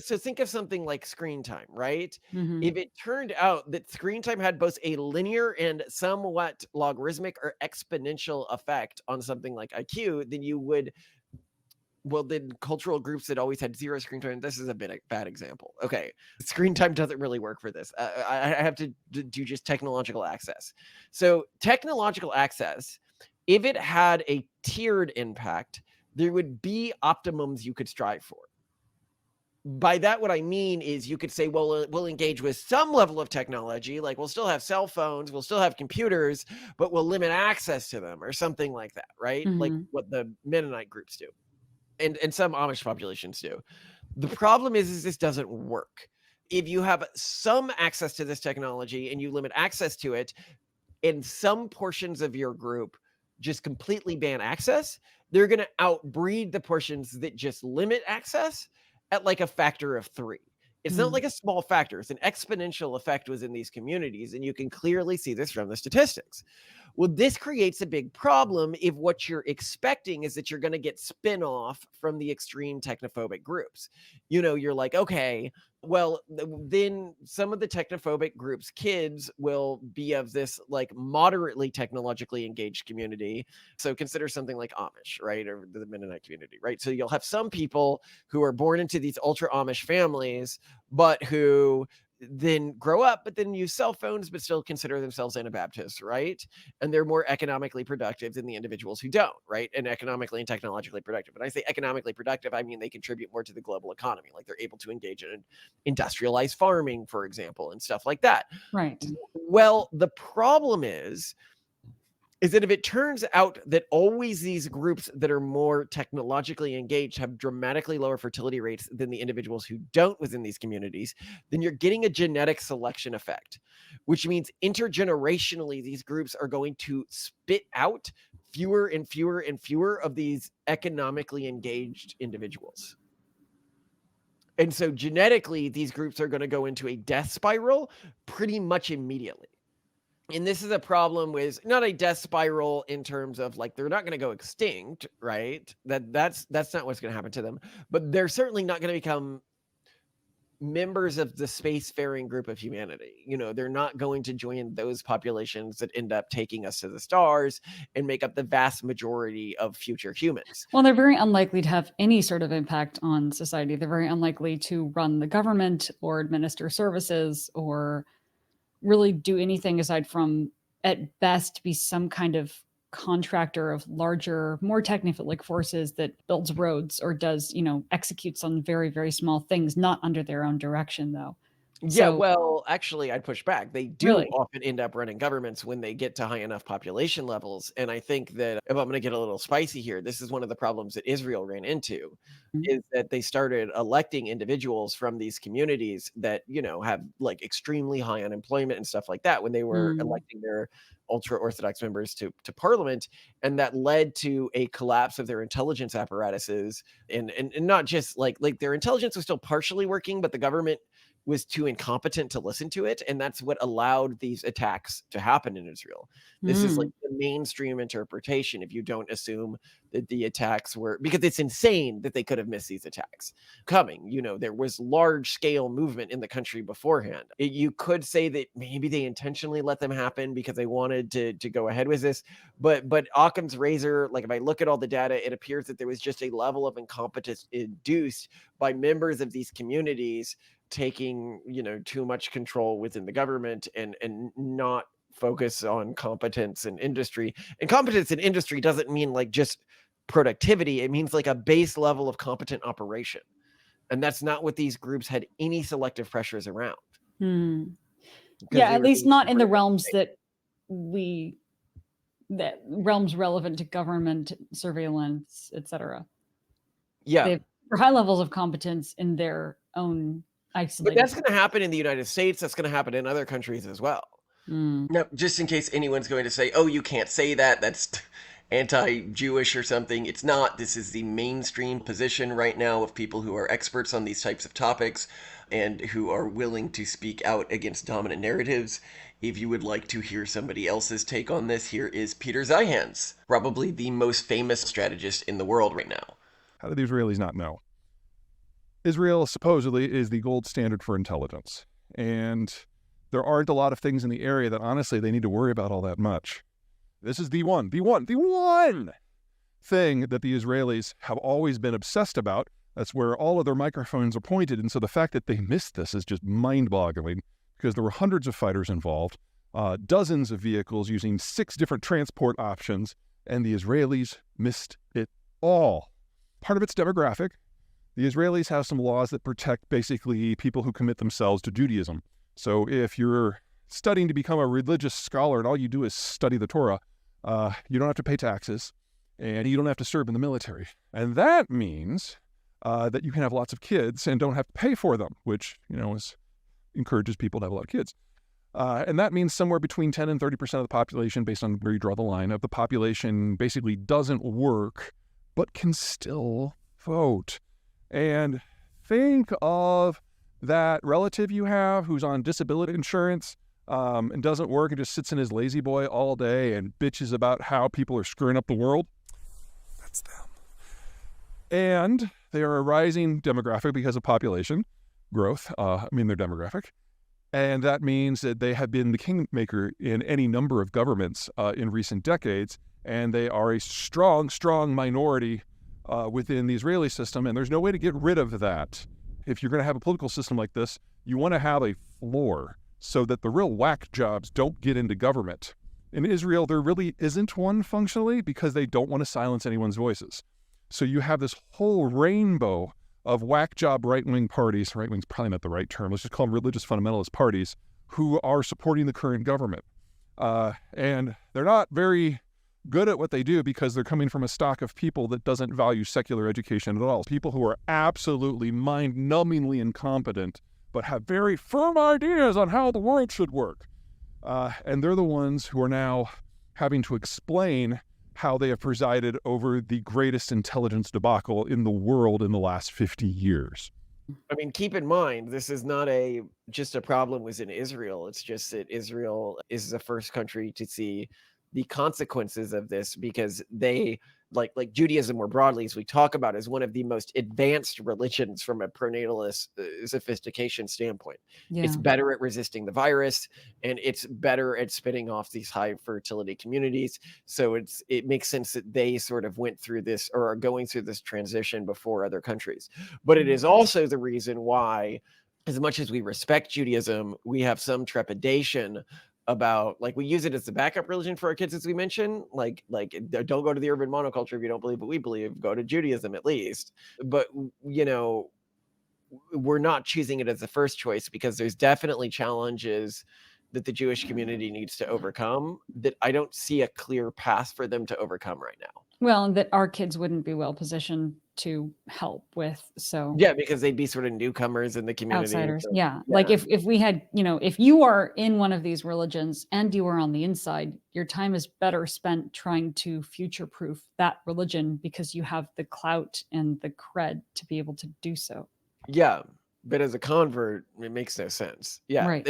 So think of something like screen time, right? If it turned out that screen time had both a linear and somewhat logarithmic or exponential effect on something like IQ, then you would, then cultural groups that always had zero screen time, this is a bad example. Okay, screen time doesn't really work for this. I have to do just technological access. So technological access, if it had a tiered impact, there would be optimums you could strive for. By that, what I mean is you could say, well, we'll engage with some level of technology, like we'll still have cell phones, we'll still have computers, but we'll limit access to them or something like that, right? Like what the Mennonite groups do and some Amish populations do. The problem is this doesn't work. If you have some access to this technology and you limit access to it, in some portions of your group just completely ban access, they're going to outbreed the portions that just limit access at like a factor of 3. It's not like a small factor. It's an exponential effect within these communities, and you can clearly see this from the statistics. Well, this creates a big problem if what you're expecting is that you're going to get spin-off from the extreme technophobic groups. You're like, okay, well, then some of the technophobic groups' kids will be of this like moderately technologically engaged community. So consider something like Amish, right? Or the Mennonite community, right? So you'll have some people who are born into these ultra Amish families, but who then grow up, but then use cell phones, but still consider themselves Anabaptists, right? And they're more economically productive than the individuals who don't, right? And economically and technologically productive. When I say economically productive, I mean they contribute more to the global economy. Like they're able to engage in industrialized farming, for example, and stuff like that. Right. Well, the problem is that if it turns out that always these groups that are more technologically engaged have dramatically lower fertility rates than the individuals who don't within these communities, then you're getting a genetic selection effect, which means intergenerationally, these groups are going to spit out fewer and fewer and fewer of these economically engaged individuals. And so genetically, these groups are going to go into a death spiral pretty much immediately. And this is a problem with not a death spiral in terms of like they're not going to go extinct, right? That's not what's going to happen to them, but they're certainly not going to become members of the spacefaring group of humanity. They're not going to join those populations that end up taking us to the stars and make up the vast majority of future humans. Well, they're very unlikely to have any sort of impact on society. They're very unlikely to run the government or administer services or really do anything aside from, at best, be some kind of contractor of larger, more technophilic forces that builds roads or does, executes on very, very small things, not under their own direction, though. Yeah, well, actually, I'd push back. They do Really? often end up running governments when they get to high enough population levels. And I think that if I'm going to get a little spicy here, this is one of the problems that Israel ran into, is that they started electing individuals from these communities that, have like extremely high unemployment and stuff like that when they were electing their ultra-Orthodox members to parliament. And that led to a collapse of their intelligence apparatuses. And not just like their intelligence was still partially working, but the government was too incompetent to listen to it. And that's what allowed these attacks to happen in Israel. This is like the mainstream interpretation if you don't assume that the attacks were, because it's insane that they could have missed these attacks coming. There was large scale movement in the country beforehand. You could say that maybe they intentionally let them happen because they wanted to go ahead with this. But Occam's razor, like if I look at all the data, it appears that there was just a level of incompetence induced by members of these communities taking too much control within the government and not focus on competence in industry. And competence in industry doesn't mean like just productivity. It means like a base level of competent operation. And that's not what these groups had any selective pressures around. Yeah, at least not in the realms that realms relevant to government surveillance, etc. Yeah. They have high levels of competence in their own isolated. But that's going to happen in the United States. That's going to happen in other countries as well. Now, just in case anyone's going to say, oh, you can't say that, that's anti-Jewish or something. It's not. This is the mainstream position right now of people who are experts on these types of topics and who are willing to speak out against dominant narratives. If you would like to hear somebody else's take on this, here is Peter Zeihan's, probably the most famous strategist in the world right now. How do the Israelis not know? Israel supposedly is the gold standard for intelligence, and there aren't a lot of things in the area that honestly they need to worry about all that much. This is the one thing that the Israelis have always been obsessed about. That's where all of their microphones are pointed, and so the fact that they missed this is just mind-boggling because there were hundreds of fighters involved, dozens of vehicles using 6 different transport options, and the Israelis missed it all. Part of it's demographic. The Israelis have some laws that protect basically people who commit themselves to Judaism. So if you're studying to become a religious scholar and all you do is study the Torah, you don't have to pay taxes and you don't have to serve in the military. And that means that you can have lots of kids and don't have to pay for them, which, encourages people to have a lot of kids. And that means somewhere between 10 and 30% of the population, based on where you draw the line, of the population basically doesn't work, but can still vote. And think of that relative you have who's on disability insurance, and doesn't work and just sits in his lazy boy all day and bitches about how people are screwing up the world. That's them. And they are a rising demographic because of population growth. Their demographic. And that means that they have been the kingmaker in any number of governments in recent decades. And they are a strong, strong minority within the Israeli system. And there's no way to get rid of that. If you're going to have a political system like this, you want to have a floor so that the real whack jobs don't get into government. In Israel, there really isn't one functionally because they don't want to silence anyone's voices. So you have this whole rainbow of whack job right-wing parties. Right-wing's probably not the right term. Let's just call them religious fundamentalist parties who are supporting the current government. And they're not very good at what they do because they're coming from a stock of people that doesn't value secular education at all. People who are absolutely mind-numbingly incompetent but have very firm ideas on how the world should work. And they're the ones who are now having to explain how they have presided over the greatest intelligence debacle in the world in the last 50 years. I mean, keep in mind, this is not just a problem within Israel. It's just that Israel is the first country to see the consequences of this because they, like Judaism more broadly, as we talk about, is one of the most advanced religions from a pronatalist sophistication standpoint. Yeah. It's better at resisting the virus, and it's better at spinning off these high fertility communities. So it makes sense that they sort of went through this or are going through this transition before other countries. But it is also the reason why, as much as we respect Judaism, we have some trepidation about, like, we use it as the backup religion for our kids, as we mentioned, like don't go to the urban monoculture if you don't believe what we believe, go to Judaism at least. But we're not choosing it as the first choice because there's definitely challenges that the Jewish community needs to overcome that I don't see a clear path for them to overcome right now. Well, and that our kids wouldn't be well positioned to help with. So yeah, because they'd be sort of newcomers in the community. Outsiders. So, yeah. Like if we had, if you are in one of these religions and you are on the inside, your time is better spent trying to future-proof that religion because you have the clout and the cred to be able to do so. Yeah. But as a convert, it makes no sense. Yeah. Right.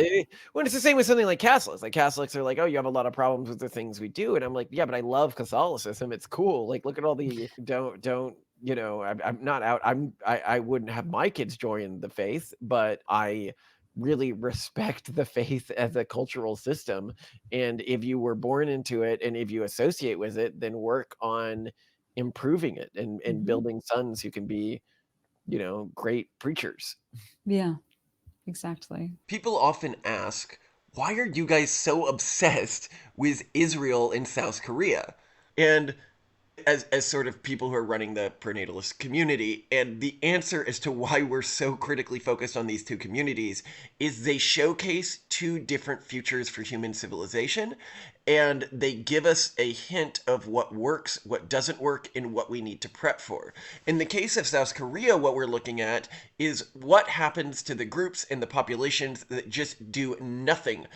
When it's the same with something like Catholics. Like Catholics are like, oh, you have a lot of problems with the things we do. And I'm like, yeah, but I love Catholicism. It's cool. Like, look at all the I'm not out. I wouldn't have my kids join the faith, but I really respect the faith as a cultural system. And if you were born into it and if you associate with it, then work on improving it and building sons who can be, great preachers. Yeah, exactly. People often ask, why are you guys so obsessed with Israel and South Korea? And as sort of people who are running the pronatalist community, and the answer as to why we're so critically focused on these two communities is they showcase two different futures for human civilization, and they give us a hint of what works, what doesn't work, and what we need to prep for. In the case of South Korea, what we're looking at is what happens to the groups and the populations that just do nothing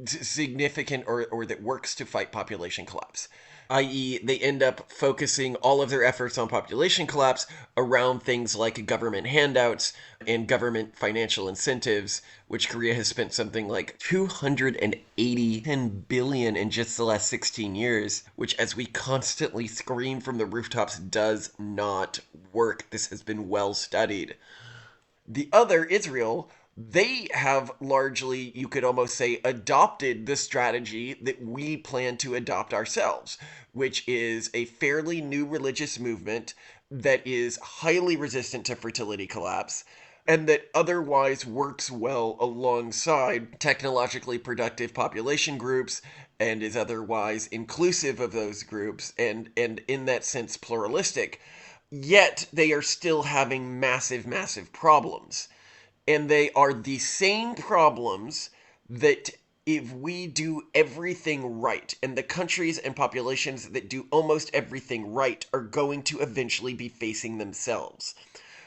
significant or that works to fight population collapse. I.e., they end up focusing all of their efforts on population collapse around things like government handouts and government financial incentives, which Korea has spent something like $280 billion in just the last 16 years, which, as we constantly scream from the rooftops, does not work. This has been well studied. The other, Israel, they have largely, you could almost say, adopted the strategy that we plan to adopt ourselves, which is a fairly new religious movement that is highly resistant to fertility collapse and that otherwise works well alongside technologically productive population groups and is otherwise inclusive of those groups and in that sense pluralistic. Yet they are still having massive, massive problems. And they are the same problems that if we do everything right, and the countries and populations that do almost everything right are going to eventually be facing themselves.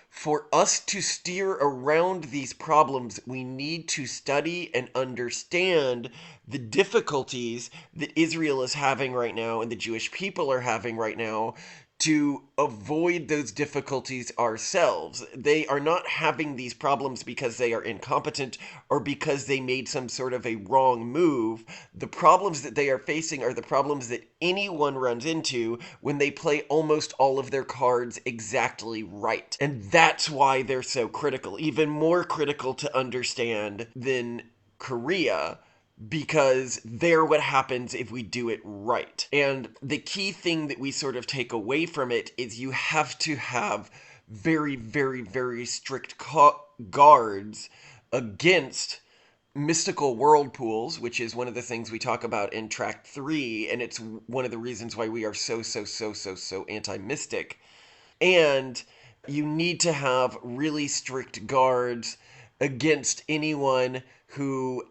For us to steer around these problems, we need to study and understand the difficulties that Israel is having right now and the Jewish people are having right now to avoid those difficulties ourselves. They are not having these problems because they are incompetent or because they made some sort of a wrong move. The problems that they are facing are the problems that anyone runs into when they play almost all of their cards exactly right. And that's why they're so critical, even more critical to understand than Korea, because they're what happens if we do it right. And the key thing that we sort of take away from it is you have to have very, very, very strict guards against mystical whirlpools, which is one of the things we talk about in Tract 3, and it's one of the reasons why we are so anti-mystic. And you need to have really strict guards against anyone who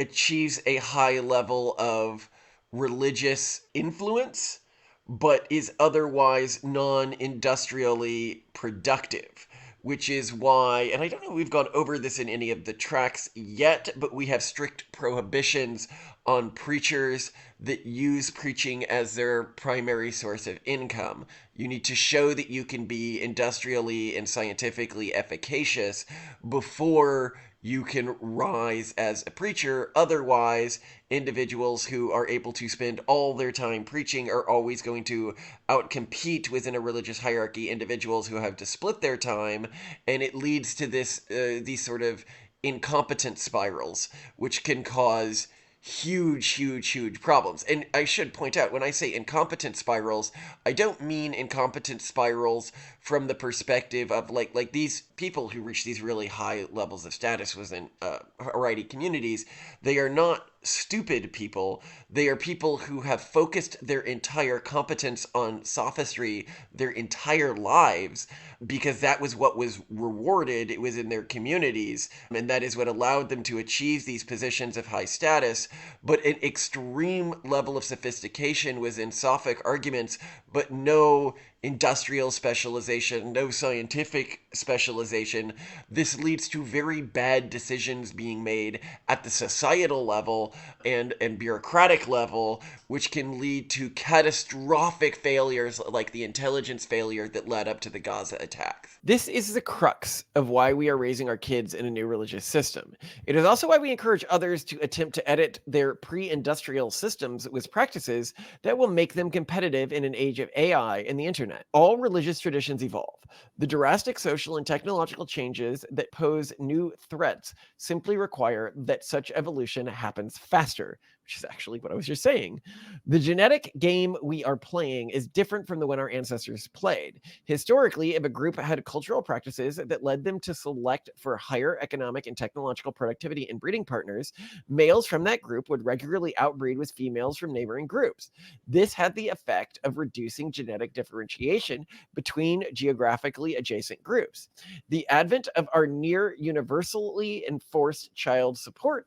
achieves a high level of religious influence, but is otherwise non-industrially productive, which is why, and I don't know if we've gone over this in any of the tracks yet, but we have strict prohibitions on preachers that use preaching as their primary source of income. You need to show that you can be industrially and scientifically efficacious before you can rise as a preacher. Otherwise, individuals who are able to spend all their time preaching are always going to outcompete within a religious hierarchy individuals who have to split their time, and it leads to these sort of incompetent spirals, which can cause huge problems. And I should point out, when I say incompetent spirals, I don't mean incompetent spirals from the perspective of like these people who reach these really high levels of status within Haredi communities. They are not stupid people. They are people who have focused their entire competence on sophistry their entire lives, because that was what was rewarded. It was in their communities, and that is what allowed them to achieve these positions of high status. But an extreme level of sophistication was in Sophic arguments, but no industrial specialization, no scientific specialization. This leads to very bad decisions being made at the societal level and bureaucratic level, which can lead to catastrophic failures like the intelligence failure that led up to the Gaza attacks. This is the crux of why we are raising our kids in a new religious system. It is also why we encourage others to attempt to edit their pre-industrial systems with practices that will make them competitive in an age of AI and the internet. All religious traditions evolve. The drastic social and technological changes that pose new threats simply require that such evolution happens faster, which is actually what I was just saying. The genetic game we are playing is different from the one our ancestors played. Historically, if a group had cultural practices that led them to select for higher economic and technological productivity and breeding partners, males from that group would regularly outbreed with females from neighboring groups. This had the effect of reducing genetic differentiation between geographically adjacent groups. The advent of our near universally enforced child support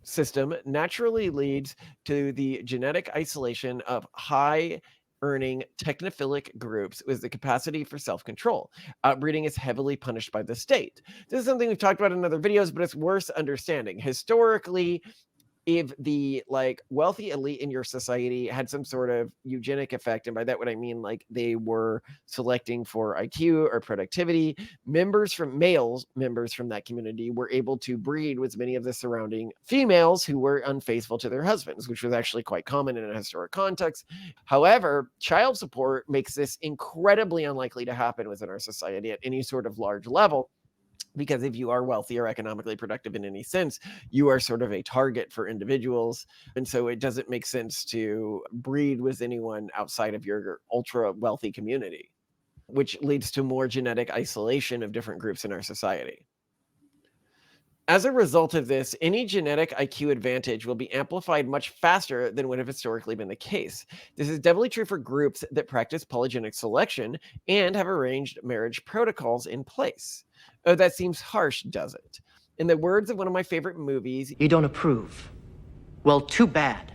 system naturally leads to the genetic isolation of high earning technophilic groups with the capacity for self-control. Outbreeding is heavily punished by the state. This is something we've talked about in other videos, but it's worth understanding. Historically, if the wealthy elite in your society had some sort of eugenic effect, and by that what I mean they were selecting for IQ or productivity, males members from that community were able to breed with many of the surrounding females who were unfaithful to their husbands, which was actually quite common in a historic context. However, child support makes this incredibly unlikely to happen within our society at any sort of large level, because if you are wealthy or economically productive in any sense, you are sort of a target for individuals. And so it doesn't make sense to breed with anyone outside of your ultra wealthy community, which leads to more genetic isolation of different groups in our society. As a result of this, any genetic IQ advantage will be amplified much faster than would have historically been the case. This is definitely true for groups that practice polygenic selection and have arranged marriage protocols in place. Oh, that seems harsh, does it? In the words of one of my favorite movies, You don't approve? Well, too bad.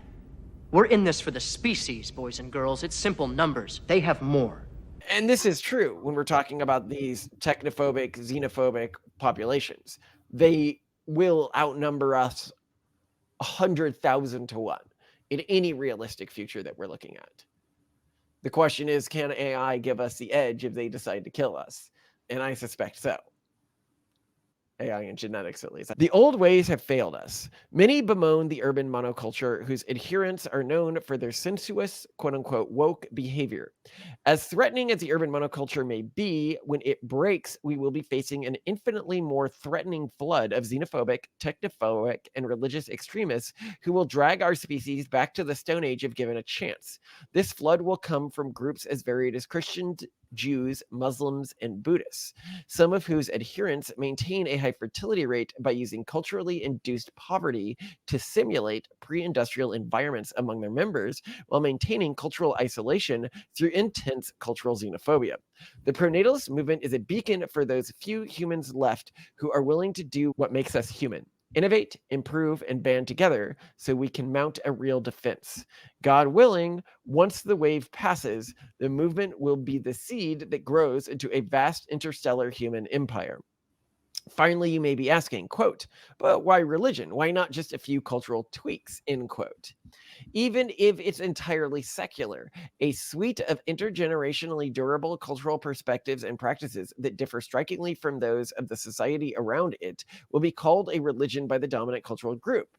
We're in this for the species, boys and girls. It's simple numbers. They have more. and this is true when we're talking about these technophobic, xenophobic populations. They will outnumber us 100,000 to 1 in any realistic future that we're looking at. The question is, can AI give us the edge if they decide to kill us? And I suspect so. AI and genetics, at least. The old ways have failed us. Many bemoan the urban monoculture whose adherents are known for their sensuous, quote-unquote, woke behavior. As threatening as the urban monoculture may be, when it breaks, we will be facing an infinitely more threatening flood of xenophobic, technophobic, and religious extremists who will drag our species back to the Stone Age if given a chance. This flood will come from groups as varied as Christians, Jews, Muslims, and Buddhists, some of whose adherents maintain a high fertility rate by using culturally induced poverty to simulate pre-industrial environments among their members while maintaining cultural isolation through intense cultural xenophobia. The pronatalist movement is a beacon for those few humans left who are willing to do what makes us human. Innovate, improve, and band together so we can mount a real defense. God willing, once the wave passes, the movement will be the seed that grows into a vast interstellar human empire. Finally, you may be asking, quote, but why religion? Why not just a few cultural tweaks, end quote? Even if it's entirely secular, a suite of intergenerationally durable cultural perspectives and practices that differ strikingly from those of the society around it will be called a religion by the dominant cultural group.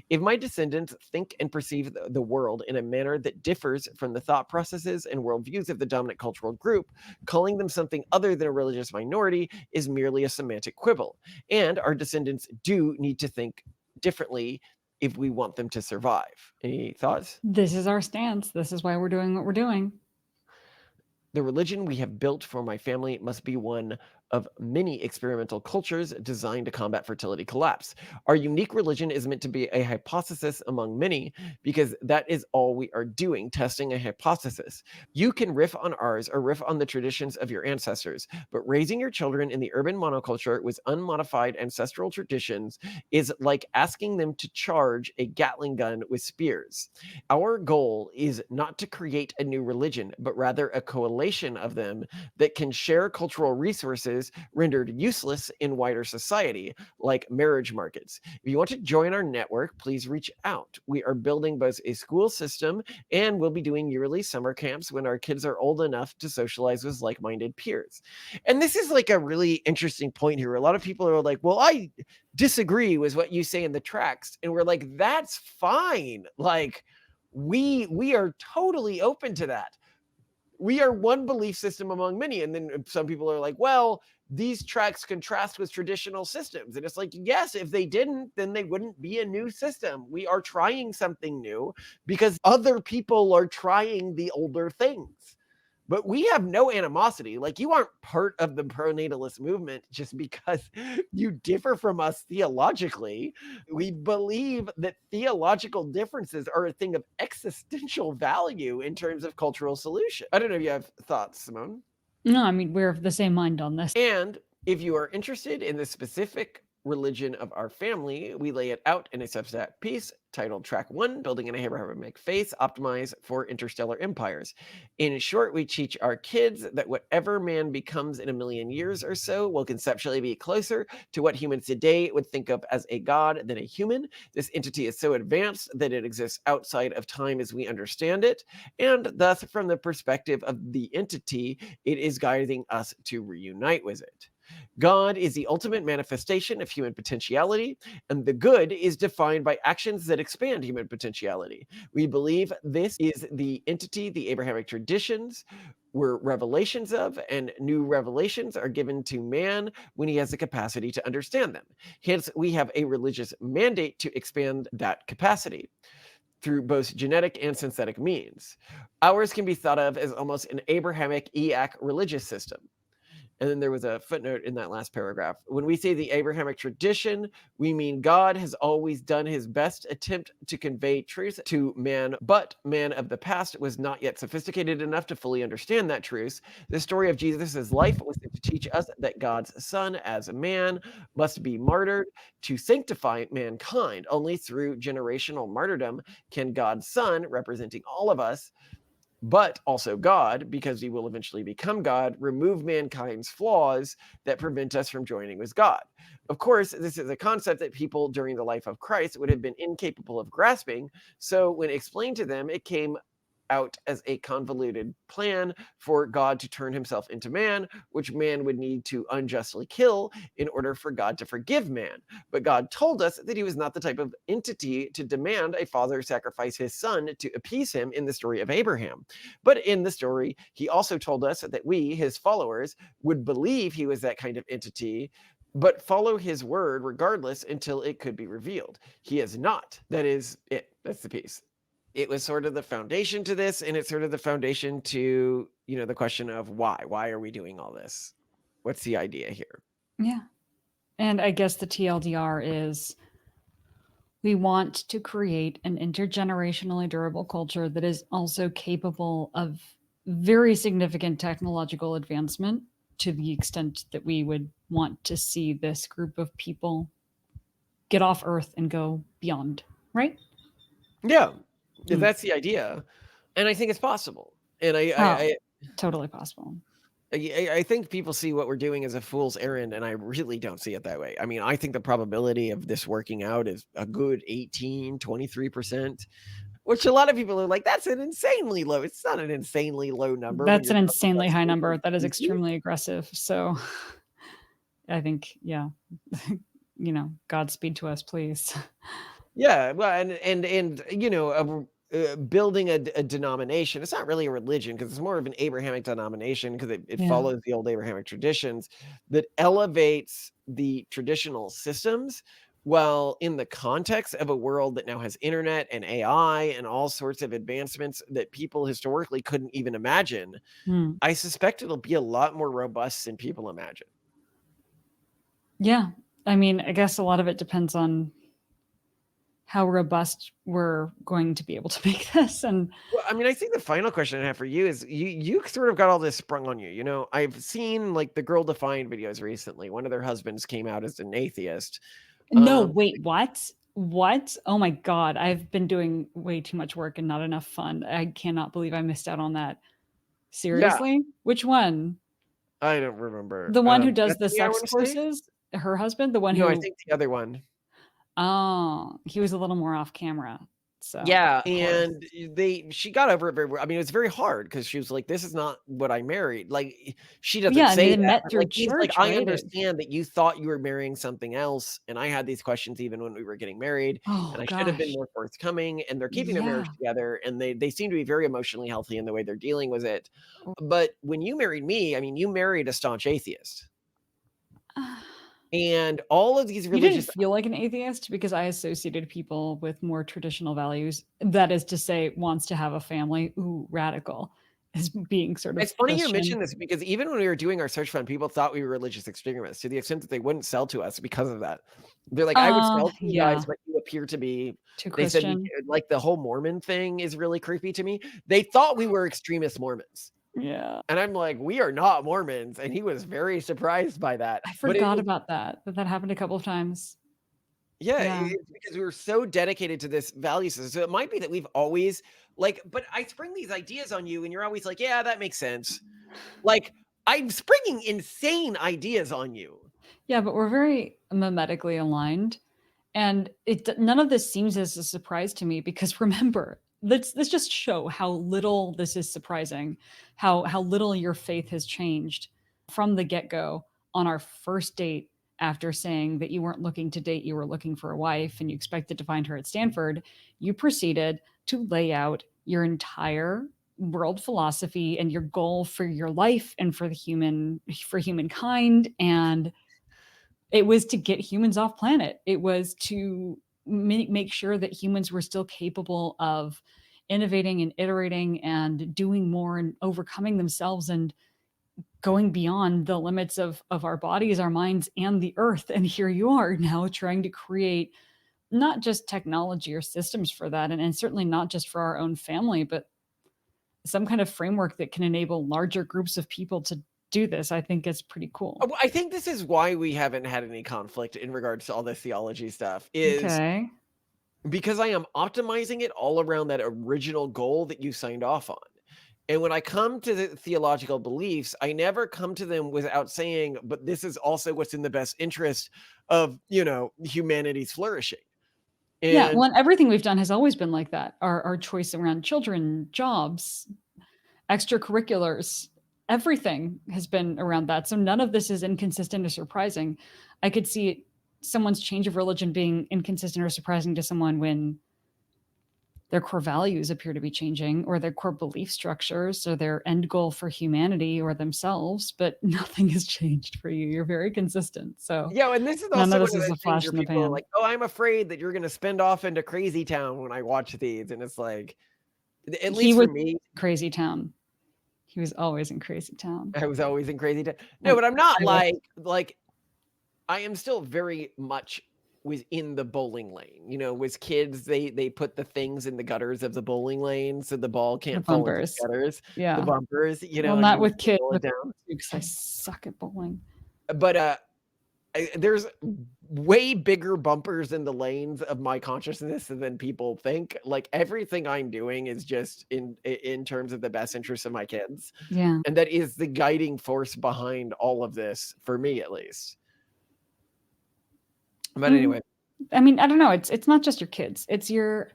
If my descendants think and perceive the world in a manner that differs from the thought processes and worldviews of the dominant cultural group, calling them something other than a religious minority is merely a semantic quibble. And our descendants do need to think differently if we want them to survive. Any thoughts? This is our stance. This is why we're doing what we're doing. The religion we have built for my family must be one of many experimental cultures designed to combat fertility collapse. Our unique religion is meant to be a hypothesis among many because that is all we are doing, testing a hypothesis. You can riff on ours or riff on the traditions of your ancestors, but raising your children in the urban monoculture with unmodified ancestral traditions is like asking them to charge a Gatling gun with spears. Our goal is not to create a new religion, but rather a coalition of them that can share cultural resources rendered useless in wider society, like marriage markets. If you want to join our network, please reach out. We are building both a school system and we'll be doing yearly summer camps when our kids are old enough to socialize with like-minded peers. And this is like a really interesting point here. A lot of people are like, well, I disagree with what you say in the tracts. And we're like, that's fine. Like, we are totally open to that. We are one belief system among many. And then some people are like, well, these tracts contrast with traditional systems. And it's like, yes, if they didn't, then they wouldn't be a new system. We are trying something new because other people are trying the older things. But we have no animosity. Like, you aren't part of the pronatalist movement just because you differ from us theologically. We believe that theological differences are a thing of existential value in terms of cultural solution. I don't know if you have thoughts, Simone. No, I mean, we're of the same mind on this. And if you are interested in the specific religion of our family, we lay it out in a Substack piece titled Track 1, Building an Abrahamic Faith Optimized for Interstellar Empires. In short, we teach our kids that whatever man becomes in a million years or so will conceptually be closer to what humans today would think of as a god than a human. This entity is so advanced that it exists outside of time as we understand it, and thus, from the perspective of the entity, it is guiding us to reunite with it. God is the ultimate manifestation of human potentiality, and the good is defined by actions that expand human potentiality. We believe this is the entity the Abrahamic traditions were revelations of, and new revelations are given to man when he has the capacity to understand them. Hence, we have a religious mandate to expand that capacity through both genetic and synthetic means. Ours can be thought of as almost an Abrahamic EAC religious system. And then there was a footnote in that last paragraph. When we say the Abrahamic tradition, we mean God has always done his best attempt to convey truth to man, but man of the past was not yet sophisticated enough to fully understand that truth. The story of Jesus' life was to teach us that God's son, as a man, must be martyred to sanctify mankind. Only through generational martyrdom can God's son, representing all of us, but also God, because he will eventually become God, remove mankind's flaws that prevent us from joining with God. Of course, this is a concept that people during the life of Christ would have been incapable of grasping. So when explained to them, it came out as a convoluted plan for God to turn himself into man, which man would need to unjustly kill in order for God to forgive man. But God told us that he was not the type of entity to demand a father sacrifice his son to appease him in the story of Abraham. But in the story, he also told us that we, his followers, would believe he was that kind of entity, but follow his word regardless until it could be revealed. He is not. That is it. That's the piece. It was sort of the foundation to this, and it's sort of the foundation to, the question of why. Why are we doing all this? What's the idea here? Yeah. And I guess the TLDR is we want to create an intergenerationally durable culture that is also capable of very significant technological advancement to the extent that we would want to see this group of people get off Earth and go beyond, right? Yeah, that's the idea. And I think it's possible. And I totally possible. I think people see what we're doing as a fool's errand, and I really don't see it that way. I mean, I think the probability of this working out is a good 23%, which a lot of people are like, that's an insanely low. It's not an insanely low number. That's an insanely high number. That is extremely aggressive. So I think, yeah, Godspeed to us, please. Yeah, well, and building a denomination. It's not really a religion because it's more of an Abrahamic denomination because it follows the old Abrahamic traditions that elevates the traditional systems while in the context of a world that now has internet and AI and all sorts of advancements that people historically couldn't even imagine. I suspect it'll be a lot more robust than people imagine. Yeah. I mean, I guess a lot of it depends on how robust we're going to be able to make this. And well, I mean, I think the final question I have for you is you sort of got all this sprung on you. I've seen like the Girl Defined videos recently. One of their husbands came out as an atheist. No, wait, what? What? Oh my God. I've been doing way too much work and not enough fun. I cannot believe I missed out on that. Seriously? Yeah. Which one? I don't remember. The one who does the Bethany, I sex wanna say? courses? Her husband? The one No, who I think the other one. Oh, he was a little more off camera. So Yeah, of course. and she got over it very well. I mean, it was very hard because she was like, "This is not what I married." Like, she doesn't Yeah, and say they that, met but, through like, he's like, church, "I right? understand that you thought you were marrying something else, and I had these questions even when we were getting married, Oh and I should have been gosh. more forthcoming." And they're keeping their marriage Yeah. together, and they seem to be very emotionally healthy in the way they're dealing with it. But when you married me, I mean, you married a staunch atheist. And all of these You didn't religious feel like an atheist because I associated people with more traditional values. That is to say, wants to have a family. Ooh, radical. As being sort of It's funny you Christian. mention this because even when we were doing our search fund, people thought we were religious extremists to the extent that they wouldn't sell to us because of that. They're like, "I would sell to you guys, but you appear to be." Too They said, Christian. like, the whole Mormon thing is really creepy to me. They thought we were extremist Mormons. Yeah. And I'm like, "We are not Mormons." And he was very surprised by that. I But it forgot was about that happened a couple of times. Yeah, Yeah. it's because we were so dedicated to this value system. So it might be that we've always but I spring these ideas on you and you're always like, "Yeah, that makes sense." Like, I'm springing insane ideas on you. Yeah, but we're very mimetically aligned. And none of this seems as a surprise to me because remember, let's just show how little this is surprising, how little your faith has changed from the get-go on our first date after saying that you weren't looking to date, you were looking for a wife and you expected to find her at Stanford. You proceeded to lay out your entire world philosophy and your goal for your life and for humankind, and it was to get humans off planet. It was to make sure that humans were still capable of innovating and iterating and doing more and overcoming themselves and going beyond the limits of our bodies, our minds, and the earth. And here you are now trying to create not just technology or systems for that, and certainly not just for our own family, but some kind of framework that can enable larger groups of people to do this. I think it's pretty cool. I think this is why we haven't had any conflict in regards to all this theology stuff is Okay. because I am optimizing it all around that original goal that you signed off on. And when I come to the theological beliefs, I never come to them without saying, but this is also what's in the best interest of, humanity's flourishing. Yeah, And well, and everything we've done has always been like that. Our choice around children, jobs, extracurriculars, everything has been around that. So none of this is inconsistent or surprising. I could see someone's change of religion being inconsistent or surprising to someone when their core values appear to be changing, or their core belief structures, or their end goal for humanity or themselves, but nothing has changed for you. You're very consistent. So yeah, and this is none also of one this of is those a things flash where in the people are pan. like, "Oh, I'm afraid that you're going to spin off into crazy town when I watch these," and it's like, at He least was for me, Crazy Town. He was always in Crazy Town. I was always in crazy town. No, And but I'm not I was like I am still very much within the bowling lane. You know, with kids, they put the things in the gutters of the bowling lane so the ball the can't fall into the bumpers. gutters. The Yeah. bumpers, you know, Well, and not you with kids, roll it with down. because I suck at bowling. But there's way bigger bumpers in the lanes of my consciousness than people think. Like everything I'm doing is just in terms of the best interest of my kids, Yeah. and that is the guiding force behind all of this for me, at least. But anyway, I mean, I don't know. It's not just your kids. It's your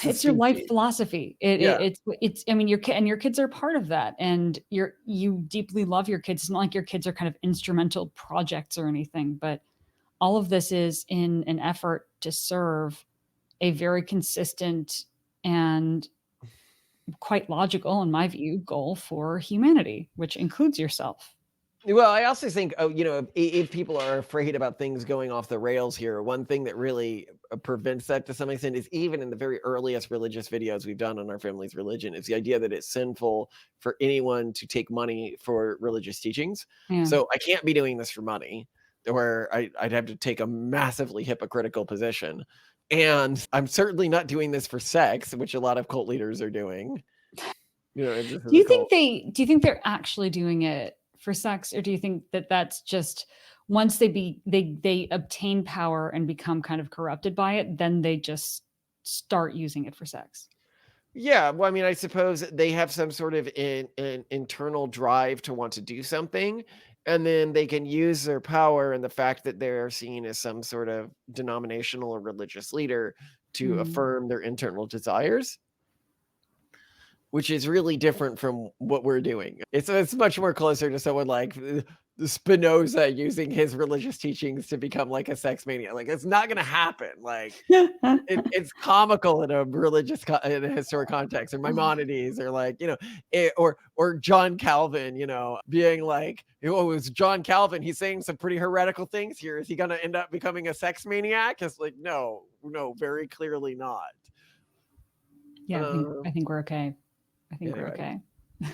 life species. philosophy. Yeah. It's I mean, your kid and your kids are part of that, and you deeply love your kids. It's not like your kids are kind of instrumental projects or anything, but all of this is in an effort to serve a very consistent and quite logical, in my view, goal for humanity, which includes yourself. Well, I also think, you know, if people are afraid about things going off the rails here, one thing that really prevents that to some extent is even in the very earliest religious videos we've done on our family's religion, is the idea that it's sinful for anyone to take money for religious teachings. Yeah. So I can't be doing this for money, where I'd have to take a massively hypocritical position. And I'm certainly not doing this for sex, which a lot of cult leaders are doing. You know, this is Do you a cult. think they're actually doing it for sex, or do you think that that's just once they obtain power and become kind of corrupted by it, then they just start using it for sex? Yeah, well, I mean, I suppose they have some sort of an internal drive to want to do something, and then they can use their power and the fact that they're seen as some sort of denominational or religious leader to affirm their internal desires, which is really different from what we're doing. It's much more closer to someone like Spinoza using his religious teachings to become like a sex mania. Like it's not going to happen. Like it's comical in a religious in a historic context, or Maimonides, or like, you know, or John Calvin, you know, being like, oh, it was John Calvin, he's saying some pretty heretical things here, is he going to end up becoming a sex maniac? It's like, no, very clearly not. Yeah, I think we're okay. I think we're Anyway. okay.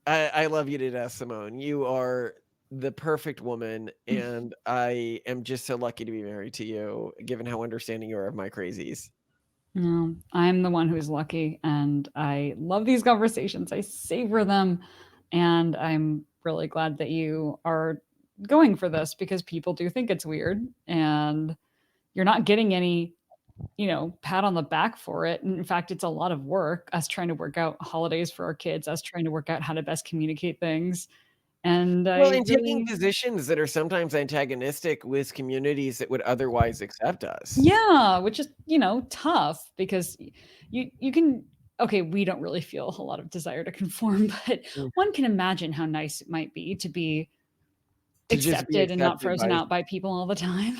I love you to death, Simone. You are the perfect woman, and I am just so lucky to be married to you, given how understanding you are of my crazies. No, I'm the one who's lucky, and I love these conversations. I savor them, and I'm really glad that you are going for this, because people do think it's weird, and you're not getting any, you know, pat on the back for it. And in fact, it's a lot of work, us trying to work out holidays for our kids, us trying to work out how to best communicate things. And Well, I and taking really, positions that are sometimes antagonistic with communities that would otherwise accept us. yeah, which is, you know, tough, because you can, okay, we don't really feel a lot of desire to conform, but one can imagine how nice it might be to be To just be accepted and not accepted frozen by, out by people all the time.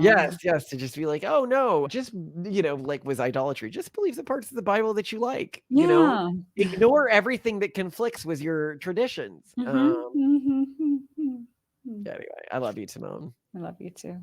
yes, So to just be like, oh no, just, you know, like with idolatry, just believe the parts of the Bible that you like, you know, yeah. ignore everything that conflicts with your traditions. Mhm, mhm, mhm, mhm. Anyway, I love you, Simone. I love you too.